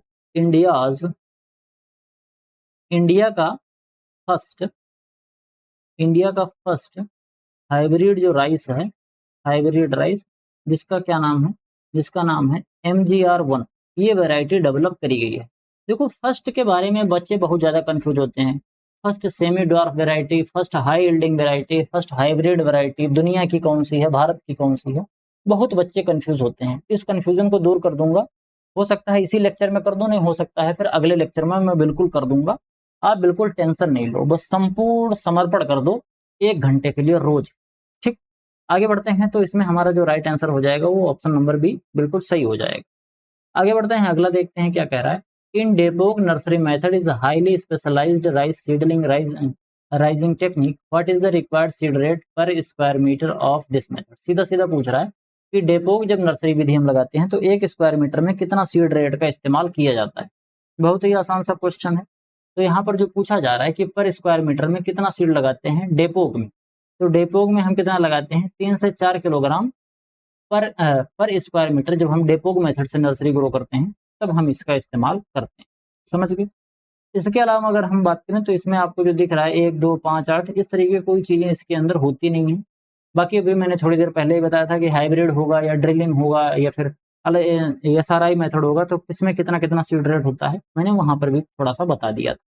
इंडिया का फर्स्ट हाइब्रिड जो राइस है, हाइब्रिड राइस जिसका क्या नाम है, जिसका नाम है MGR1, ये वैरायटी डेवलप करी गई है। देखो फर्स्ट के बारे में बच्चे बहुत ज़्यादा कंफ्यूज होते हैं। First semi dwarf variety, first high yielding variety, first hybrid variety दुनिया की कौन सी है, भारत की कौन सी है, बहुत बच्चे कंफ्यूज होते हैं। इस कंफ्यूजन को दूर कर दूंगा, हो सकता है इसी लेक्चर में कर दूं, नहीं हो सकता है फिर अगले लेक्चर में मैं बिल्कुल कर दूंगा। आप बिल्कुल टेंशन नहीं लो, बस संपूर्ण समर्पण कर दो 1 घंटे के लिए रोज। ठीक, आगे बढ़ते हैं। तो इसमें हमारा जो राइट आंसर हो जाएगा वो ऑप्शन नंबर बी बिल्कुल सही हो जाएगा। आगे बढ़ते हैं, अगला देखते हैं क्या कह रहा है। In dapog nursery method is highly specialised rice seedling raising technique, what is the required seed rate per square metre of this method. सीधा सीधा पूछ रहा है कि डेपोक जब नर्सरी विधि हम लगाते हैं तो 1 स्क्वायर मीटर में कितना सीड रेट का इस्तेमाल किया जाता है। बहुत ही आसान सा क्वेश्चन है। तो यहाँ पर जो पूछा जा रहा है कि पर स्क्वायर मीटर में कितना सीड लगाते हैं डेपोक में, तो डेपोक में हम कितना लगाते हैं 3 से 4 किलोग्राम पर स्क्वायर मीटर। जब हम डेपोक मेथड से नर्सरी ग्रो करते हैं तब हम इसका इस्तेमाल करते हैं। समझ गए। इसके अलावा अगर हम बात करें तो इसमें आपको जो दिख रहा है 1, 2, 5, 8 इस तरीके कोई चीज़ें इसके अंदर होती नहीं है। बाकी अभी मैंने थोड़ी देर पहले ही बताया था कि हाइब्रिड होगा या ड्रिलिंग होगा या फिर SRI मेथड होगा तो किसमें कितना कितना सीड रेट होता है, मैंने वहाँ पर भी थोड़ा सा बता दिया था।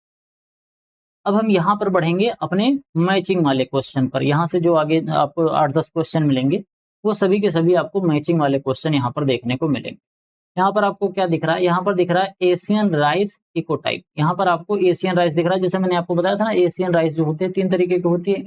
अब हम यहाँ पर बढ़ेंगे अपने मैचिंग वाले क्वेश्चन पर। यहाँ से जो आगे आपको 8-10 क्वेश्चन मिलेंगे वो सभी के सभी आपको मैचिंग वाले क्वेश्चन यहाँ पर देखने को मिलेंगे। यहाँ पर आपको क्या दिख रहा है, यहाँ पर दिख रहा है एशियन राइस इकोटाइप। यहाँ पर आपको एशियन राइस दिख रहा है। जैसे मैंने आपको बताया था ना, एशियन राइस जो होती है 3 तरीके की होती है,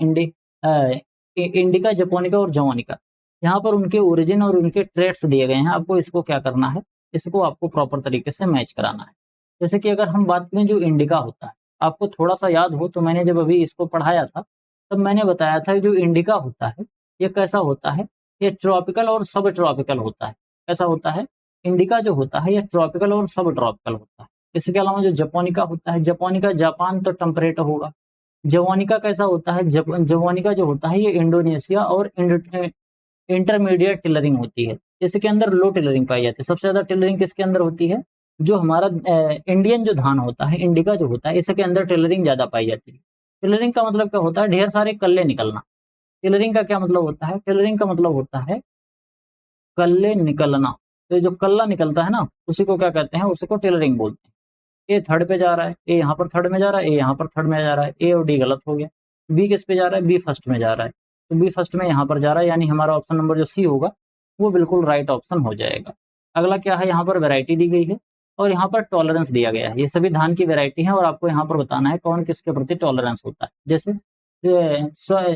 इंडिका, जपोनिका और जवानिका। यहाँ पर उनके ओरिजिन और उनके ट्रेड्स दिए गए हैं। आपको इसको क्या करना है, इसको आपको प्रॉपर तरीके से मैच कराना है। जैसे कि अगर हम बात करें जो इंडिका होता है, आपको थोड़ा सा याद हो तो मैंने जब अभी इसको पढ़ाया था तब मैंने बताया था जो इंडिका होता है ये कैसा होता है, ये ट्रॉपिकल और सब ट्रॉपिकल होता है। कैसा होता है, इंडिका जो होता है ये ट्रॉपिकल और सब ट्रॉपिकल होता है। इसके अलावा जो जपोनिका होता है, जपोनिका जापान तो टेम्परेट होगा। जवानिका कैसा होता है, जवानिका जो होता है ये इंडोनेशिया और इंटरमीडिएट टिलरिंग होती है। इसके अंदर लो टिलरिंग पाई जाती है। सबसे ज्यादा टिलरिंग किसके अंदर होती है, जो हमारा इंडियन जो धान होता है, इंडिका जो होता है, इसके अंदर टिलरिंग ज्यादा पाई जाती है। टिलरिंग का मतलब क्या होता है, ढेर सारे कल्ले निकलना। टिलरिंग का क्या मतलब होता है, टिलरिंग का मतलब होता है कल्ले निकलना। तो जो कल्ला निकलता है ना उसी को क्या कहते हैं, उसी को टिलरिंग बोलते हैं। ए थर्ड पे जा रहा है, ए यहाँ पर थर्ड में जा रहा है, ए यहाँ पर थर्ड में जा रहा है, ए और डी गलत हो गया। बी किस पे जा रहा है, बी फर्स्ट में जा रहा है, तो बी फर्स्ट में यहाँ पर जा रहा है, यानी हमारा ऑप्शन नंबर जो सी होगा वो बिल्कुल राइट ऑप्शन हो जाएगा। अगला क्या है, यहाँ पर वैरायटी दी गई है और यहाँ पर टॉलरेंस दिया गया है। ये सभी धान की वैरायटी है और आपको यहाँ पर बताना है कौन किसके प्रति टॉलरेंस होता है। जैसे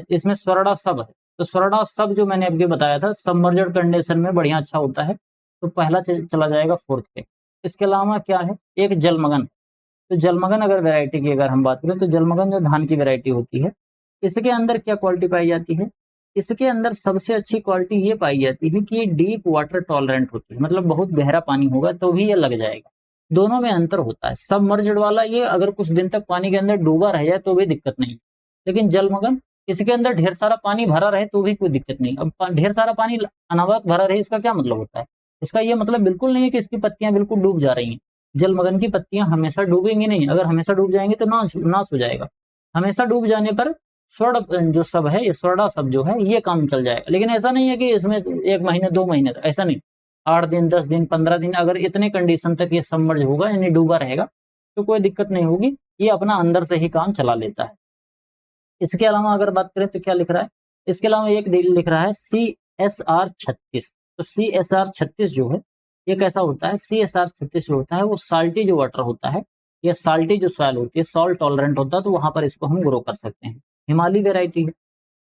इसमें स्वर्ण सब है, तो स्वर्ण सब जो मैंने अभी बताया था सबमर्ज्ड कंडीशन में बढ़िया अच्छा होता है, तो पहला चला जाएगा 4th पे। इसके अलावा क्या है, एक जलमगन। तो जलमगन अगर वैरायटी की अगर हम बात करें तो जलमगन जो धान की वैरायटी होती है, इसके अंदर क्या क्वालिटी पाई जाती है, इसके अंदर सबसे अच्छी क्वालिटी ये पाई जाती है कि ये डीप वाटर टॉलरेंट होती है। मतलब बहुत गहरा पानी होगा तो भी ये लग जाएगा। दोनों में अंतर होता है। सबमर्ज्ड वाला ये अगर कुछ दिन तक पानी के अंदर डूबा रह जाए तो भी दिक्कत नहीं, लेकिन जलमगन इसके अंदर ढेर सारा पानी भरा रहे तो भी कोई दिक्कत नहीं। अब ढेर सारा पानी अनावरत भरा रहे इसका क्या मतलब होता है, इसका ये मतलब बिल्कुल नहीं है कि इसकी पत्तियां बिल्कुल डूब जा रही हैं। जलमगन की पत्तियां हमेशा डूबेंगी नहीं, अगर हमेशा डूब जाएंगी तो नाश हो जाएगा। हमेशा डूब जाने पर स्वर्ण जो सब है, ये स्वर्ण सब जो है ये काम चल जाएगा। लेकिन ऐसा नहीं है कि इसमें 1 महीने 2 महीने, ऐसा नहीं। 8 दिन 10 दिन 15 दिन अगर इतने कंडीशन तक ये सबमर्ज होगा यानी डूबा रहेगा तो कोई दिक्कत नहीं होगी, ये अपना अंदर से ही काम चला लेता है। इसके अलावा अगर बात करें तो क्या लिख रहा है, इसके अलावा एक लिख रहा है CSR 36। तो CSR 36 जो है ये कैसा होता है, CSR 36 जो होता है वो साल्टी जो वाटर होता है या साल्टी जो सॉइल होती है, सॉल्ट टॉलरेंट होता है, तो वहां पर इसको हम ग्रो कर सकते हैं। हिमालय वेराइटी है,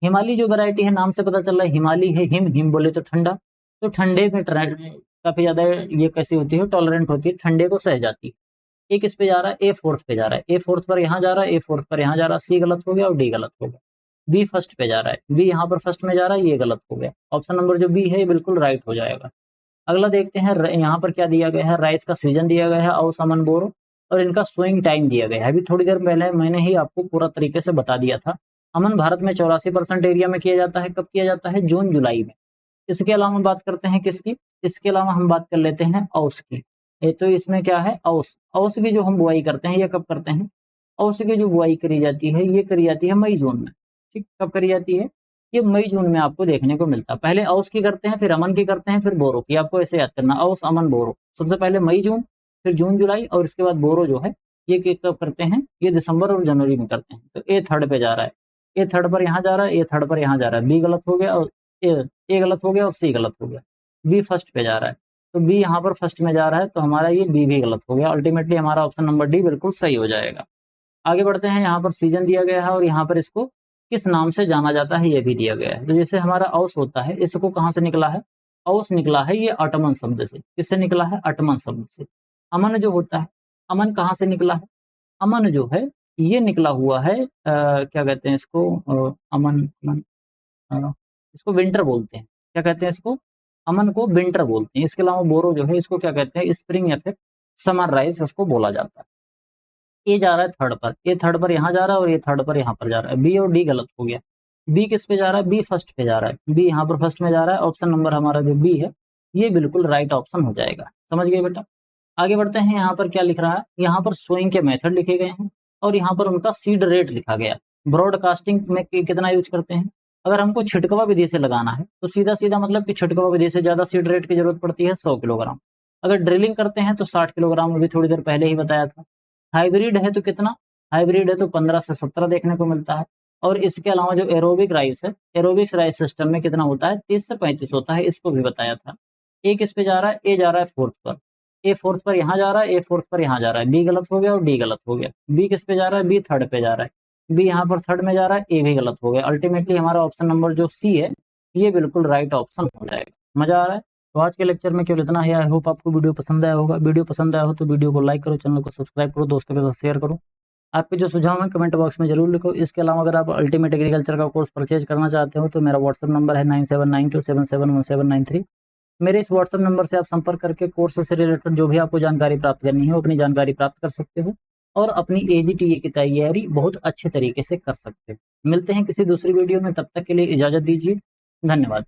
हिमालय जो वेराइटी है नाम से पता चल रहा है हिमालय है, हिम बोले तो ठंडा, तो ठंडे में काफी ज्यादा ये कैसी होती है, टॉलरेंट होती है, ठंडे को सह जाती है। ए किस पे जा रहा है, ए 4th पे जा रहा है, ए 4th पर यहाँ जा रहा है, ए 4th पर यहाँ जा रहा है, सी गलत हो गया और डी गलत हो गया। बी फर्स्ट पे जा रहा है, बी यहाँ पर फर्स्ट में जा रहा है, ये गलत हो गया। ऑप्शन नंबर जो बी है ये बिल्कुल राइट हो जाएगा। अगला देखते हैं, यहाँ पर क्या दिया गया है, राइस का सीजन दिया गया है औस अमन बोरो, और इनका सोइंग टाइम दिया गया है। अभी थोड़ी देर पहले मैंने ही आपको पूरा तरीके से बता दिया था। अमन भारत में 84% एरिया में किया जाता है। कब किया जाता है, जून जुलाई में। इसके अलावा हम बात करते हैं किसकी, इसके अलावा हम बात कर लेते हैं औस की। तो इसमें क्या है, औस की जो हम बुआई करते हैं ये कब करते हैं, औस की जो बुआई करी जाती है ये करी जाती है मई जून में। ठीक, कब करी जाती है, ये मई जून में आपको देखने को मिलता है। पहले औस की करते हैं, फिर अमन की करते हैं, फिर बोरो की। आपको ऐसे याद करना, औस अमन बोरो, सबसे पहले मई जून, फिर जून जुलाई, और इसके बाद बोरो जो है ये कब करते हैं, ये दिसंबर और जनवरी में करते हैं। तो ए 3rd पे जा रहा है, ए 3rd पर यहाँ जा रहा है, ए 3rd पर यहाँ जा रहा है, बी गलत हो गया और ए गलत हो गया और सी गलत हो गया। बी फर्स्ट पे जा रहा है, तो बी यहाँ पर फर्स्ट में जा रहा है, तो हमारा ये बी भी गलत हो गया। अल्टीमेटली हमारा ऑप्शन नंबर डी बिल्कुल सही हो जाएगा। आगे बढ़ते हैं, यहाँ पर सीजन दिया गया है और यहाँ पर इसको किस नाम से जाना जाता है ये भी दिया गया है। तो जैसे हमारा औस होता है, इसको कहाँ से निकला है, औस निकला है ये अटमन शब्द से। किससे निकला है, अटमन शब्द से। अमन जो होता है, अमन कहाँ से निकला है? अमन जो है ये निकला हुआ है क्या कहते हैं इसको, अमन अमन इसको विंटर बोलते हैं। क्या कहते हैं इसको? अमन को विंटर बोलते हैं। इसके अलावा बोरो जो है इसको क्या कहते हैं? स्प्रिंग या फिर समर राइस इसको बोला जाता है। ए जा रहा है थर्ड पर, ए थर्ड पर यहाँ जा रहा है और ये थर्ड पर यहाँ पर जा रहा है। बी और डी गलत हो गया। बी किस पे जा रहा है? बी फर्स्ट पे जा रहा है। बी यहाँ पर फर्स्ट में जा रहा है। ऑप्शन नंबर हमारा जो बी है ये बिल्कुल राइट ऑप्शन हो जाएगा। समझ गए बेटा? आगे बढ़ते हैं। यहाँ पर क्या लिख रहा है? यहाँ पर सोइंग के मेथड लिखे गए हैं और यहाँ पर उनका सीड रेट लिखा गया। ब्रॉडकास्टिंग में कितना यूज करते हैं? अगर हमको छिटकवा विधि से लगाना है तो सीधा सीधा मतलब कि छिटकवा विधि से ज्यादा सीड रेट की जरूरत पड़ती है 100 किलोग्राम। अगर ड्रिलिंग करते हैं तो 60 किलोग्राम, अभी थोड़ी देर पहले ही बताया था। हाइब्रिड है तो कितना? हाइब्रिड है तो 15 से 17 देखने को मिलता है। और इसके अलावा जो एरोबिक राइस है, एरोबिक राइस सिस्टम में कितना होता है? 30 से 35 होता है, इसको भी बताया था। ए किस पे जा रहा है? ए जा रहा है फोर्थ पर। ए फोर्थ पर यहाँ जा रहा है, ए फोर्थ पर यहाँ जा रहा है। बी गलत हो गया और डी गलत हो गया। बी किस पे जा रहा है? बी थर्ड पे जा रहा है। बी यहाँ पर थर्ड में जा रहा है, ए भी गलत हो गया। अल्टीमेटली हमारा ऑप्शन नंबर जो सी है ये बिल्कुल राइट ऑप्शन हो जाएगा। मजा आ रहा है? तो आज के लेक्चर में केवल इतना ही। आई होप आपको वीडियो पसंद आया होगा। वीडियो पसंद आया हो तो वीडियो को लाइक करो, चैनल को सब्सक्राइब करो, दोस्तों के साथ शेयर करो। आपके जो सुझाव हैं कमेंट बॉक्स में जरूर लिखो। इसके अलावा अगर आप अल्टीमेट एग्रीकल्चर का कोर्स परचेज करना चाहते हो तो मेरा व्हाट्सअप नंबर है 9792771793। मेरे इस व्हाट्सएप नंबर से आप संपर्क करके कोर्स से रिलेटेड जो भी आपको जानकारी प्राप्त करनी है अपनी जानकारी प्राप्त कर सकते हो और अपनी एजीटीए की तैयारी बहुत अच्छे तरीके से कर सकते हो। मिलते हैं किसी दूसरी वीडियो में, तब तक के लिए इजाजत दीजिए। धन्यवाद।